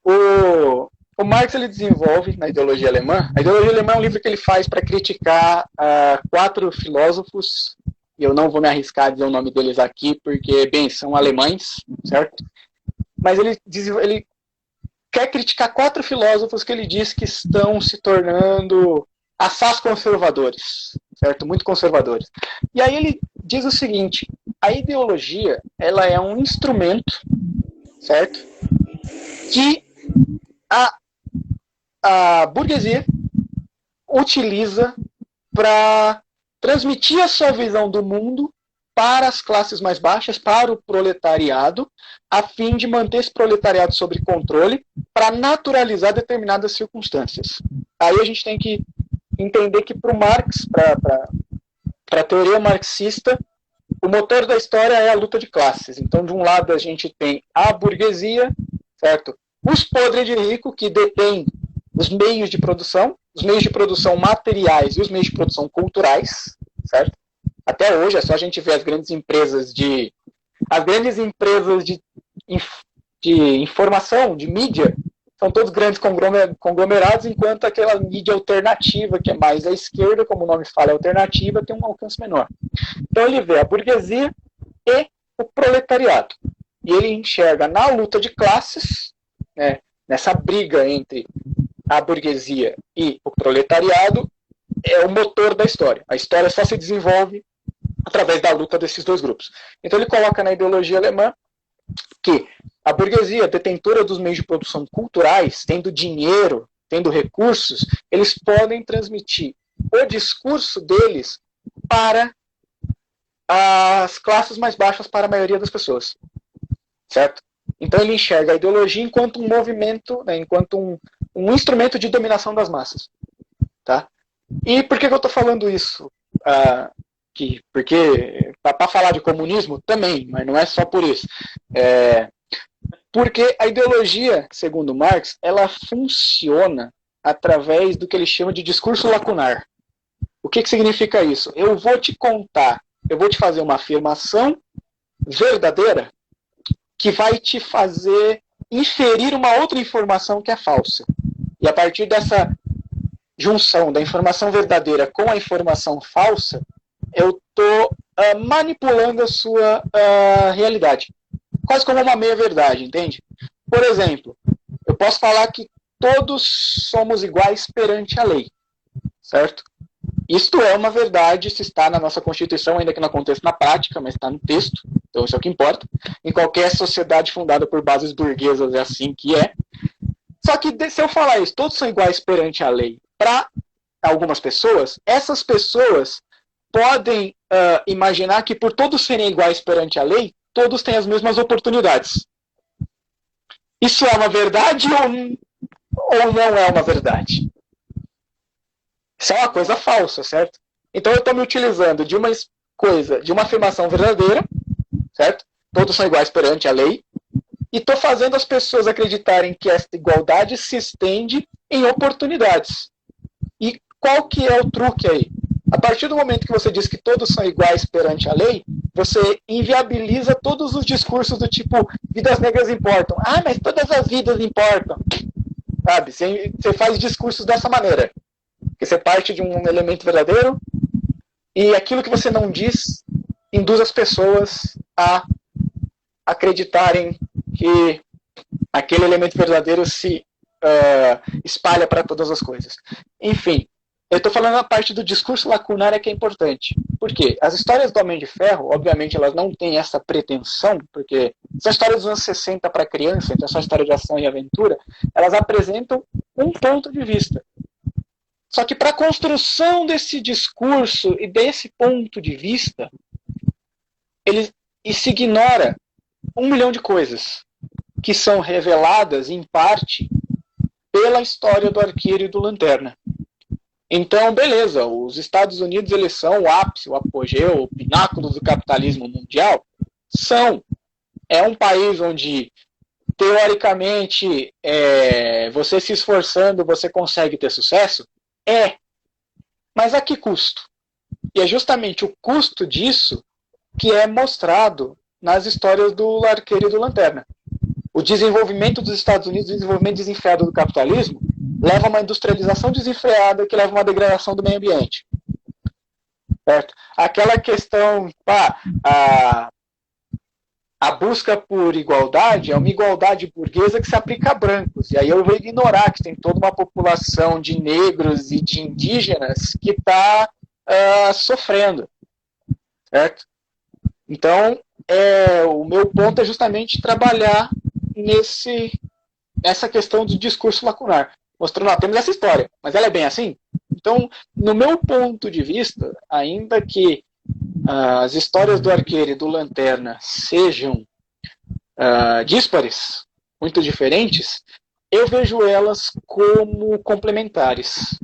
o Marx ele desenvolve na ideologia alemã. A ideologia alemã é um livro que ele faz para criticar 4 filósofos. E eu não vou me arriscar a dizer o nome deles aqui, porque, bem, são alemães, certo? Mas ele quer criticar 4 filósofos que ele diz que estão se tornando assaz conservadores, certo? Muito conservadores. E aí ele diz o seguinte: a ideologia, ela é um instrumento, certo? Que a burguesia utiliza para transmitir a sua visão do mundo para as classes mais baixas, para o proletariado, a fim de manter esse proletariado sob controle, para naturalizar determinadas circunstâncias. Aí a gente tem que entender que para o Marx, para a teoria marxista, o motor da história é a luta de classes. Então, de um lado, a gente tem a burguesia, certo? Os podres de rico, que detêm os meios de produção, os meios de produção materiais e os meios de produção culturais, certo? Até hoje é só a gente ver as grandes empresas de informação, de mídia, são todos grandes conglomerados, enquanto aquela mídia alternativa, que é mais à esquerda, como o nome fala, é alternativa, tem um alcance menor. Então ele vê a burguesia e o proletariado. E ele enxerga na luta de classes, né, nessa briga entre a burguesia e o proletariado, é o motor da história. A história só se desenvolve através da luta desses dois grupos. Então ele coloca na ideologia alemã que a burguesia, detentora dos meios de produção culturais, tendo dinheiro, tendo recursos, eles podem transmitir o discurso deles para as classes mais baixas, para a maioria das pessoas. Certo? Então ele enxerga a ideologia enquanto um movimento, né, enquanto um instrumento de dominação das massas. Tá? E por que eu estou falando isso? Porque para falar de comunismo também, mas não é só por isso. Porque a ideologia, segundo Marx, ela funciona através do que ele chama de discurso lacunar. O que significa isso? Eu vou te contar, eu vou te fazer uma afirmação verdadeira que vai te fazer inferir uma outra informação que é falsa. E a partir dessa junção da informação verdadeira com a informação falsa, eu estou manipulando a sua realidade. Quase como uma meia-verdade, entende? Por exemplo, eu posso falar que todos somos iguais perante a lei, certo? Isto é uma verdade, se está na nossa Constituição, ainda que não aconteça na prática, mas está no texto, então isso é o que importa. Em qualquer sociedade fundada por bases burguesas é assim que é. Só que se eu falar isso, todos são iguais perante a lei, para algumas pessoas, essas pessoas podem imaginar que por todos serem iguais perante a lei, todos têm as mesmas oportunidades. Isso é uma verdade ou não é uma verdade? Isso é uma coisa falsa, certo? Então eu estou me utilizando de uma coisa, de uma afirmação verdadeira, certo? Todos são iguais perante a lei, e estou fazendo as pessoas acreditarem que essa igualdade se estende em oportunidades. E qual que é o truque aí? A partir do momento que você diz que todos são iguais perante a lei, você inviabiliza todos os discursos do tipo, vidas negras importam. Ah, mas todas as vidas importam. Sabe? Você faz discursos dessa maneira. Porque você parte de um elemento verdadeiro e aquilo que você não diz induz as pessoas a acreditarem que aquele elemento verdadeiro se espalha para todas as coisas. Enfim, eu estou falando a parte do discurso lacunar que é importante. Por quê? As histórias do Homem de Ferro, obviamente, elas não têm essa pretensão, porque são histórias dos anos 60 para criança, então são histórias de ação e aventura, elas apresentam um ponto de vista. Só que para a construção desse discurso e desse ponto de vista, se ignora 1 milhão de coisas que são reveladas, em parte, pela história do Arqueiro e do Lanterna. Então, beleza, os Estados Unidos eles são o ápice, o apogeu, o pináculo do capitalismo mundial? São. É um país onde, teoricamente, você se esforçando, você consegue ter sucesso? É. Mas a que custo? E é justamente o custo disso que é mostrado nas histórias do Arqueiro e do Lanterna. O desenvolvimento dos Estados Unidos, o desenvolvimento desenfreado do capitalismo, leva a uma industrialização desenfreada que leva a uma degradação do meio ambiente. Certo? Aquela questão, a busca por igualdade é uma igualdade burguesa que se aplica a brancos. E aí eu vou ignorar que tem toda uma população de negros e de indígenas que está sofrendo. Certo? Então, o meu ponto é justamente trabalhar nessa questão do discurso lacunar. Mostrando, temos essa história, mas ela é bem assim? Então, no meu ponto de vista, ainda que as histórias do Arqueiro e do Lanterna sejam díspares, muito diferentes, eu vejo elas como complementares.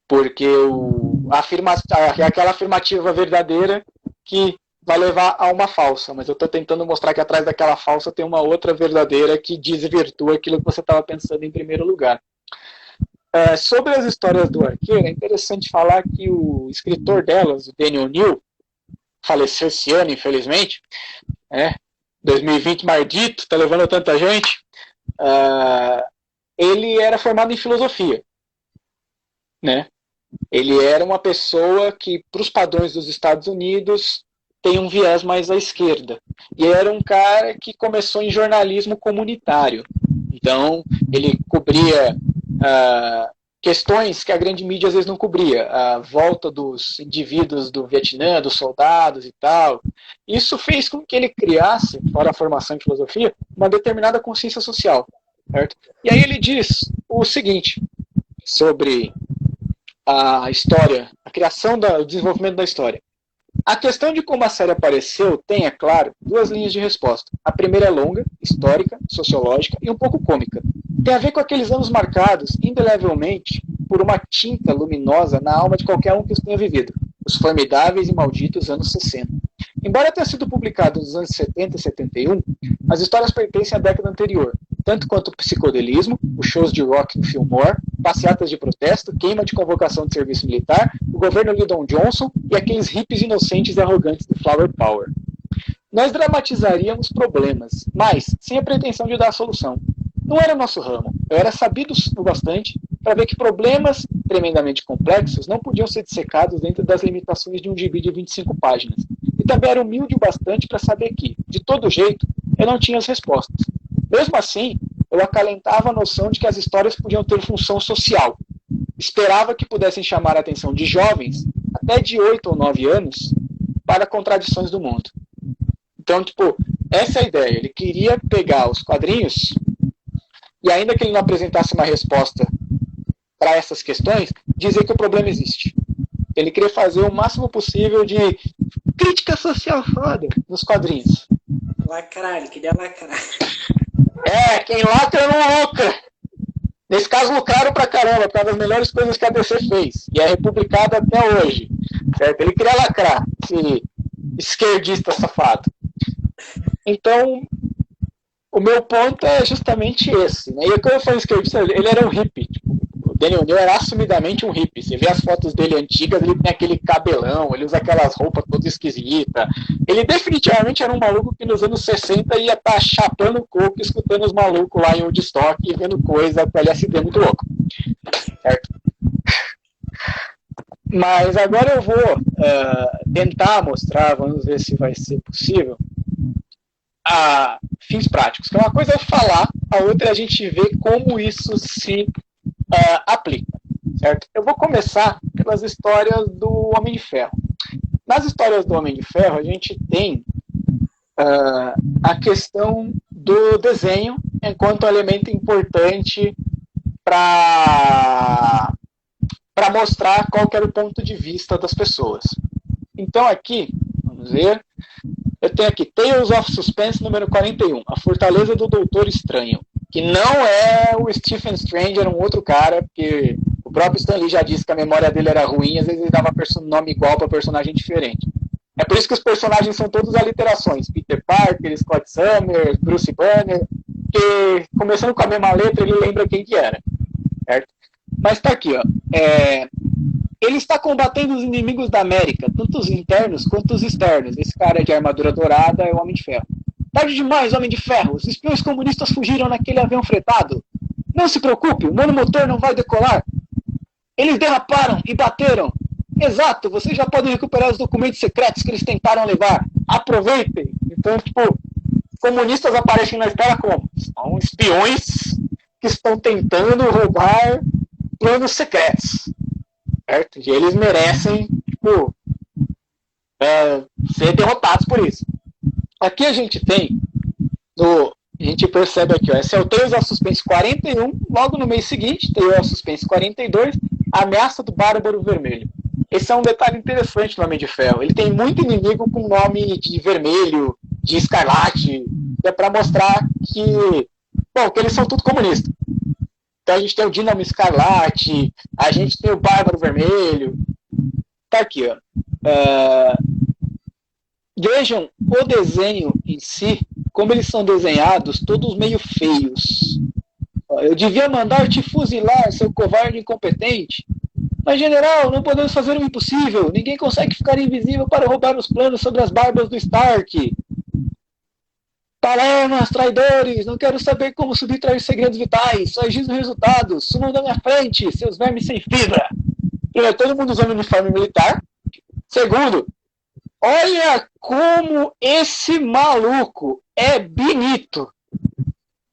Porque aquela afirmativa verdadeira que vai levar a uma falsa, mas eu estou tentando mostrar que atrás daquela falsa tem uma outra verdadeira que desvirtua aquilo que você estava pensando em primeiro lugar. Sobre as histórias do Arqueiro, é interessante falar que o escritor delas, o Daniel O'Neil, faleceu esse ano, infelizmente, 2020 maldito, tá levando tanta gente, ele era formado em filosofia, né? Ele era uma pessoa que, para os padrões dos Estados Unidos, tem um viés mais à esquerda. E era um cara que começou em jornalismo comunitário. Então, ele cobria questões que a grande mídia às vezes não cobria. A volta dos indivíduos do Vietnã, dos soldados e tal. Isso fez com que ele criasse, fora a formação em filosofia, uma determinada consciência social. Certo? E aí ele diz o seguinte sobre a história, a criação, o desenvolvimento da história. A questão de como a série apareceu tem, é claro, duas linhas de resposta. A primeira é longa, histórica, sociológica e um pouco cômica. Tem a ver com aqueles anos marcados, indelevelmente, por uma tinta luminosa na alma de qualquer um que os tenha vivido. Os formidáveis e malditos anos 60. Embora tenha sido publicado nos anos 70 e 71, as histórias pertencem à década anterior, tanto quanto o psicodelismo, os shows de rock no Fillmore, passeatas de protesto, queima de convocação de serviço militar, o governo Lyndon Johnson e aqueles hippies inocentes e arrogantes do Flower Power. Nós dramatizaríamos problemas, mas sem a pretensão de dar a solução. Não era o nosso ramo. Eu era sabido o bastante para ver que problemas tremendamente complexos não podiam ser dissecados dentro das limitações de um gibi de 25 páginas. E também era humilde o bastante para saber que, de todo jeito, eu não tinha as respostas. Mesmo assim, eu acalentava a noção de que as histórias podiam ter função social. Esperava que pudessem chamar a atenção de jovens, até de 8 ou 9 anos, para contradições do mundo. Então, essa é a ideia. Ele queria pegar os quadrinhos e, ainda que ele não apresentasse uma resposta para essas questões, dizer que o problema existe. Ele queria fazer o máximo possível de crítica social foda nos quadrinhos.
Lacrar, ele queria lacrar.
Quem lacra não lucra. Nesse caso, lucraram pra caramba, por causa das melhores coisas que a DC fez. E é republicado até hoje. Certo? Ele queria lacrar, esse esquerdista safado. Então, o meu ponto é justamente esse. Né? E quando eu falo esquerdista, ele era um hippie. O Daniel O'Neil era assumidamente um hippie. Você vê as fotos dele antigas, ele tem aquele cabelão, ele usa aquelas roupas todas esquisitas. Ele definitivamente era um maluco que nos anos 60 ia estar chapando coco, escutando os malucos lá em Woodstock e vendo coisa com LSD muito louco. Certo? Mas agora eu vou tentar mostrar, vamos ver se vai ser possível, a fins práticos. Que uma coisa é falar, a outra é a gente ver como isso se aplica. Certo? Eu vou começar pelas histórias do Homem de Ferro. Nas histórias do Homem de Ferro, a gente tem a questão do desenho enquanto elemento importante para mostrar qual que era o ponto de vista das pessoas. Então aqui, vamos ver, eu tenho aqui Tales of Suspense número 41, A Fortaleza do Doutor Estranho, que não é o Stephen Strange, era um outro cara, porque o próprio Stan Lee já disse que a memória dele era ruim, às vezes ele dava nome igual para personagem diferente. É por isso que os personagens são todos aliterações, Peter Parker, Scott Summers, Bruce Banner, que começando com a mesma letra ele lembra quem que era, certo? Mas tá aqui, ó. Ele está combatendo os inimigos da América, tanto os internos quanto os externos. Esse cara de armadura dourada é o Homem de Ferro. Tarde demais, Homem de Ferro. Os espiões comunistas fugiram naquele avião fretado. Não se preocupe, o motor não vai decolar. Eles derraparam e bateram. Exato, vocês já podem recuperar os documentos secretos que eles tentaram levar. Aproveitem. Então, comunistas aparecem na tela como? São espiões que estão tentando roubar planos secretos. Certo? E eles merecem ser derrotados por isso. Aqui a gente tem, a gente percebe aqui, ó, esse é o Tales of Suspense 41, logo no mês seguinte, Tales of Suspense 42, A Ameaça do Bárbaro Vermelho. Esse é um detalhe interessante no Homem de Ferro. Ele tem muito inimigo com nome de vermelho, de escarlate, é para mostrar que eles são tudo comunistas. Então a gente tem o Dínamo Escarlate, a gente tem o Bárbaro Vermelho. Tá aqui, ó. Vejam o desenho em si, como eles são desenhados, todos meio feios. eu devia mandar te fuzilar, seu covarde incompetente. Mas, general, não podemos fazer o impossível. Ninguém consegue ficar invisível para roubar os planos sobre as barbas do Stark. Palermas, traidores, não quero saber como subtrair segredos vitais. Só agindo resultados. Sumam da minha frente, seus vermes sem fibra. Primeiro, todo mundo usando uniforme militar. Segundo, olha como esse maluco é bonito.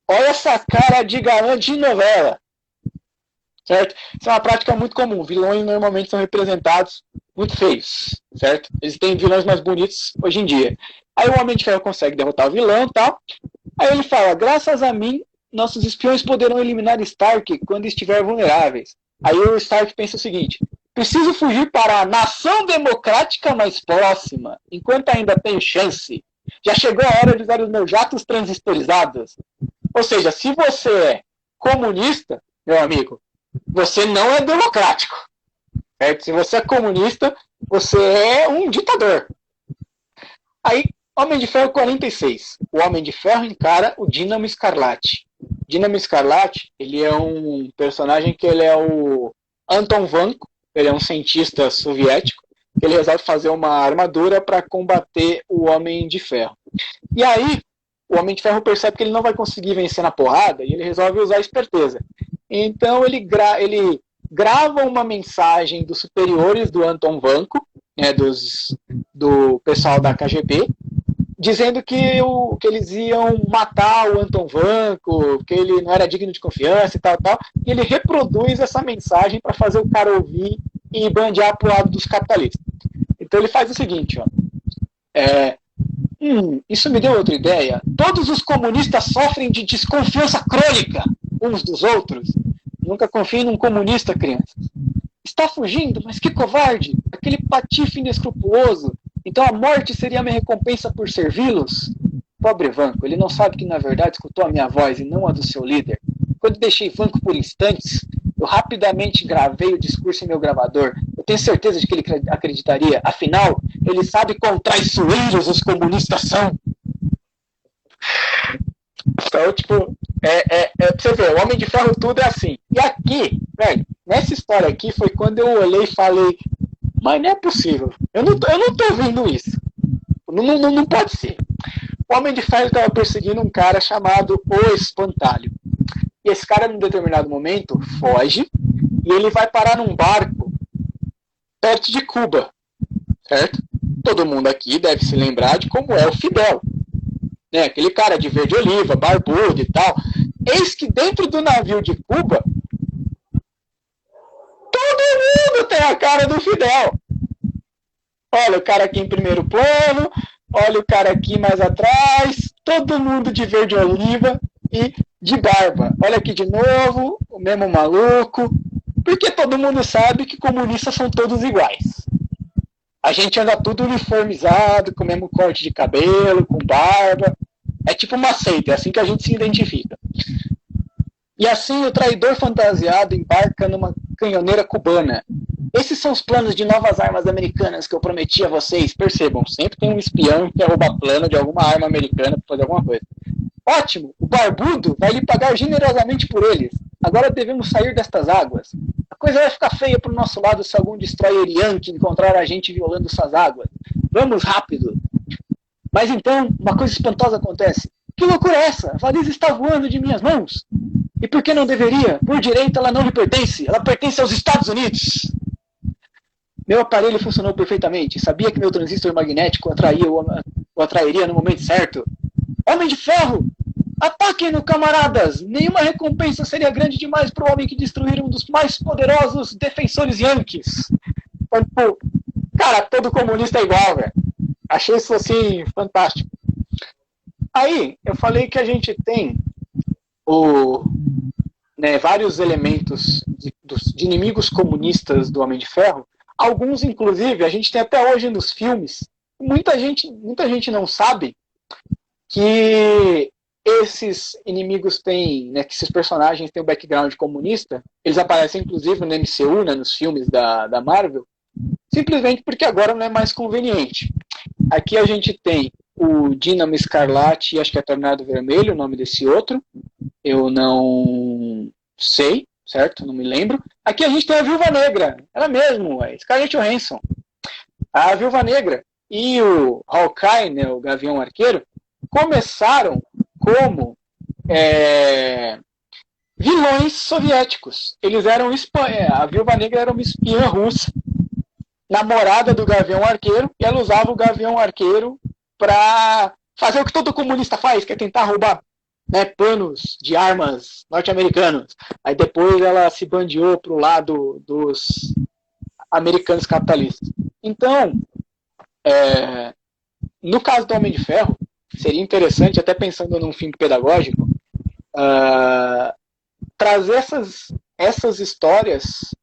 Olha essa cara de galã de novela. Certo? Isso é uma prática muito comum. Vilões normalmente são representados muito feios, certo? Eles têm vilões mais bonitos hoje em dia. Aí o Homem de Ferro consegue derrotar o vilão e tal. Aí ele fala, graças a mim, nossos espiões poderão eliminar Stark quando estiver vulneráveis. Aí o Stark pensa o seguinte, preciso fugir para a nação democrática mais próxima, enquanto ainda tenho chance. Já chegou a hora de usar os meus jatos transistorizados. Ou seja, se você é comunista, meu amigo, você não é democrático. Certo? Se você é comunista, você é um ditador. Aí, Homem de Ferro 46. O Homem de Ferro encara o Dínamo Escarlate. Dínamo Escarlate, ele é um personagem que ele é o Anton Vanko, ele é um cientista soviético, que ele resolve fazer uma armadura para combater o Homem de Ferro. E aí, o Homem de Ferro percebe que ele não vai conseguir vencer na porrada e ele resolve usar a esperteza. Então ele grava uma mensagem dos superiores do Anton Vanko, né, do pessoal da KGB, dizendo que eles iam matar o Anton Vanko, que ele não era digno de confiança e tal. E ele reproduz essa mensagem para fazer o cara ouvir e bandear pro lado dos capitalistas. Então ele faz o seguinte, ó. Isso me deu outra ideia. Todos os comunistas sofrem de desconfiança crônica uns dos outros. Nunca confie num comunista, crianças. Está fugindo? Mas que covarde! Aquele patife inescrupuloso. Então a morte seria a minha recompensa por servi-los? Pobre Vanko, ele não sabe que na verdade escutou a minha voz e não a do seu líder. Quando deixei Vanko por instantes, eu rapidamente gravei o discurso em meu gravador. Eu tenho certeza de que ele acreditaria. Afinal, ele sabe quão traiçoeiros os comunistas são. Então, tipo, pra você ver, o Homem de Ferro tudo é assim. E aqui, velho, nessa história aqui foi quando eu olhei e falei, mas não é possível. Eu não tô vendo isso. Não pode ser. O Homem de Ferro estava perseguindo um cara chamado O Espantalho. E esse cara, num determinado momento, foge e ele vai parar num barco perto de Cuba, certo? Todo mundo aqui deve se lembrar de como é o Fidel, né? Aquele cara de verde oliva, barbudo e tal. Eis que dentro do navio de Cuba, todo mundo tem a cara do Fidel. Olha o cara aqui em primeiro plano, olha o cara aqui mais atrás, todo mundo de verde oliva e de barba. Olha aqui de novo, o mesmo maluco. Porque todo mundo sabe que comunistas são todos iguais. A gente anda tudo uniformizado, com o mesmo corte de cabelo, com barba. É tipo uma seita, é assim que a gente se identifica. E assim o traidor fantasiado embarca numa canhoneira cubana. Esses são os planos de novas armas americanas que eu prometi a vocês. Percebam, sempre tem um espião que rouba plano de alguma arma americana para fazer alguma coisa. Ótimo, o barbudo vai lhe pagar generosamente por eles. Agora devemos sair destas águas. A coisa vai ficar feia pro nosso lado se algum destroyer yankee encontrar a gente violando essas águas. Vamos rápido. Mas então, uma coisa espantosa acontece. Que loucura é essa? A valisa está voando de minhas mãos. E por que não deveria? Por direito ela não lhe pertence. Ela pertence aos Estados Unidos. Meu aparelho funcionou perfeitamente. Sabia que meu transistor magnético o atrairia no momento certo. Homem de Ferro! Ataquem-no, camaradas! Nenhuma recompensa seria grande demais para o homem que destruir um dos mais poderosos defensores yankees. Tipo, cara, todo comunista é igual, velho. Achei isso, assim, fantástico. Aí, eu falei que a gente tem vários elementos de inimigos comunistas do Homem de Ferro. Alguns, inclusive, a gente tem até hoje nos filmes. Muita gente não sabe que esses inimigos têm, né, que esses personagens têm um background comunista. Eles aparecem, inclusive, no MCU, né, nos filmes da Marvel, simplesmente porque agora não é mais conveniente. Aqui a gente tem o Dínamo Escarlate e acho que é Tornado Vermelho, o nome desse outro. eu não sei, certo? Não me lembro. Aqui a gente tem a Viúva Negra, ela mesmo, a Scarlett Johansson. A Viúva Negra e o Hawkeye, né, o Gavião Arqueiro, começaram como vilões soviéticos. Eles eram a Viúva Negra era uma espiã russa, namorada do Gavião Arqueiro, e ela usava o Gavião Arqueiro para fazer o que todo comunista faz, que é tentar roubar, né, planos de armas norte-americanos. Aí depois ela se bandeou pro lado dos americanos capitalistas. Então, no caso do Homem de Ferro, seria interessante, até pensando num fim pedagógico, trazer essas histórias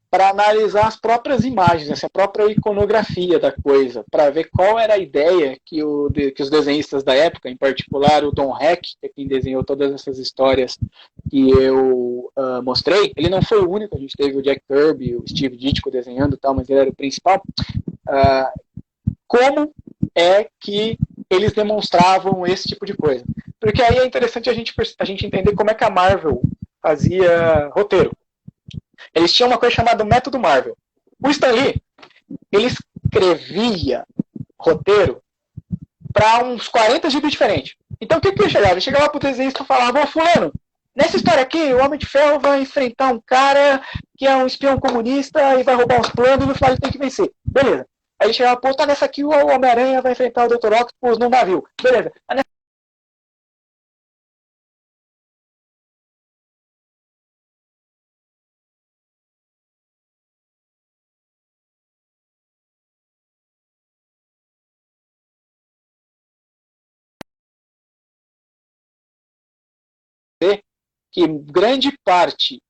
para analisar as próprias imagens, essa própria iconografia da coisa, para ver qual era a ideia que os desenhistas da época, em particular o Don Heck, que é quem desenhou todas essas histórias que eu mostrei. Ele não foi o único, a gente teve o Jack Kirby, o Steve Ditko desenhando e tal, mas ele era o principal. Como é que eles demonstravam esse tipo de coisa? Porque aí é interessante a gente entender como é que a Marvel fazia roteiro. Eles tinham uma coisa chamada método Marvel. O Stan Lee, ele escrevia roteiro para uns 40 gibis diferentes. Então o que ele chegava? Ele chegava pro desenhista e falava: fulano, nessa história aqui, o Homem de Ferro vai enfrentar um cara que é um espião comunista e vai roubar uns planos e no final ele tem que vencer. Beleza. Aí ele chegava: pô, tá nessa aqui, o Homem-Aranha vai enfrentar o Dr. Octopus num navio. Beleza. Que grande parte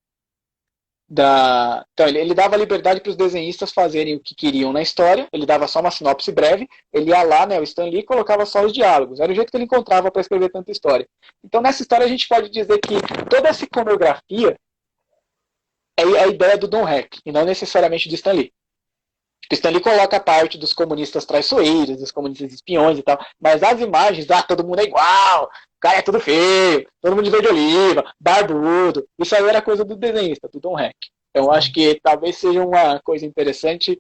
Então, ele dava liberdade para os desenhistas fazerem o que queriam na história, ele dava só uma sinopse breve, ele ia lá, né, o Stan Lee, colocava só os diálogos, era o jeito que ele encontrava para escrever tanta história. Então, nessa história, a gente pode dizer que toda essa iconografia é a ideia do Don Heck, e não necessariamente do Stan Lee. O Stan Lee coloca a parte dos comunistas traiçoeiros, dos comunistas espiões e tal, mas as imagens, todo mundo é igual, o cara é tudo feio, todo mundo de verde oliva, barbudo, isso aí era coisa do desenhista, do Don Heck. Então acho que talvez seja uma coisa interessante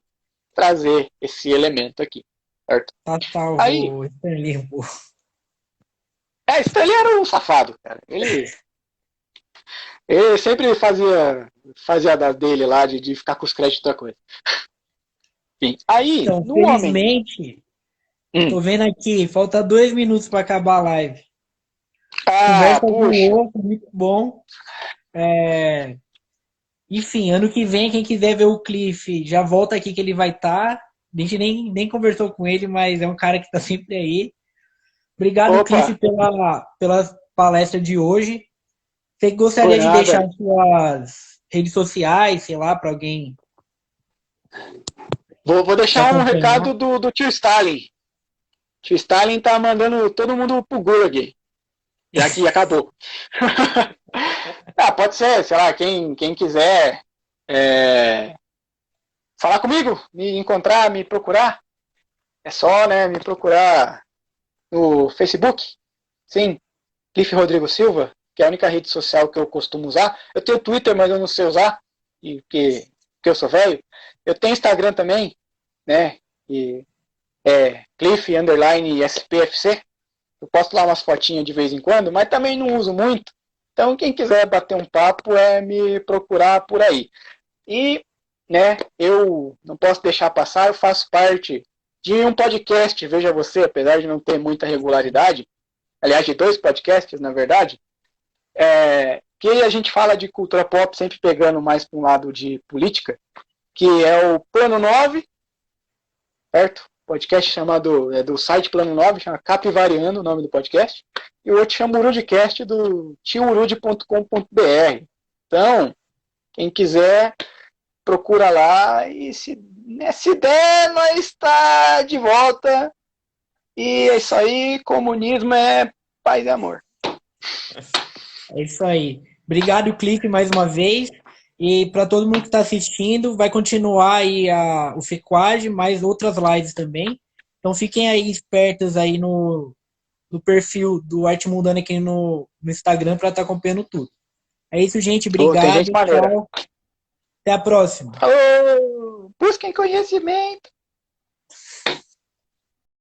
trazer esse elemento aqui, certo?
Tá salvo,
Aí,
Stanley, pô.
Stan Lee era um safado, cara. Ele sempre fazia da dele lá de ficar com os créditos da coisa. Enfim, aí,
Então,
no Homem...
felizmente, tô vendo aqui, falta 2 minutos para acabar a live. Conversa
puxa.
boa, muito bom. Enfim, ano que vem, quem quiser ver o Cliff, já volta aqui que ele vai estar. A gente nem conversou com ele, mas é um cara que está sempre aí. Obrigado,
Opa.
Cliff, pela palestra de hoje. Você gostaria de deixar suas redes sociais, sei lá, para alguém?
Vou deixar um recado do tio Stalin. Tio Stalin tá mandando todo mundo pro Gulag. Já que acabou. Pode ser, sei lá, quem quiser falar comigo, me encontrar, me procurar, é só, né, me procurar no Facebook. Sim, Cliff Rodrigo Silva, que é a única rede social que eu costumo usar. Eu tenho Twitter, mas eu não sei usar, porque eu sou velho. Eu tenho Instagram também, né, e Cliff_SPFC. Eu posto lá umas fotinhas de vez em quando, mas também não uso muito. Então, quem quiser bater um papo é me procurar por aí. E, né, eu não posso deixar passar, eu faço parte de um podcast, veja você, apesar de não ter muita regularidade, aliás, de 2 podcasts, na verdade, que a gente fala de cultura pop, sempre pegando mais para um lado de política, que é o Plano 9, certo? Podcast chamado, do site Plano 9, chama Capivariano, o nome do podcast, e o outro chama Urudcast, do tiourud.com.br. Então, quem quiser, procura lá, e se der, nós está de volta, e é isso aí, comunismo é paz e amor.
É isso aí. Obrigado, Clique, mais uma vez. E para todo mundo que está assistindo, vai continuar aí o FEQUAD, mais outras lives também. Então fiquem aí espertos aí no no perfil do Arte Mundana aqui no Instagram para estar acompanhando tudo. É isso, gente.
Pô, tem
Obrigado.
gente maneira.
Tchau. Até a próxima.
Falou! Busquem conhecimento!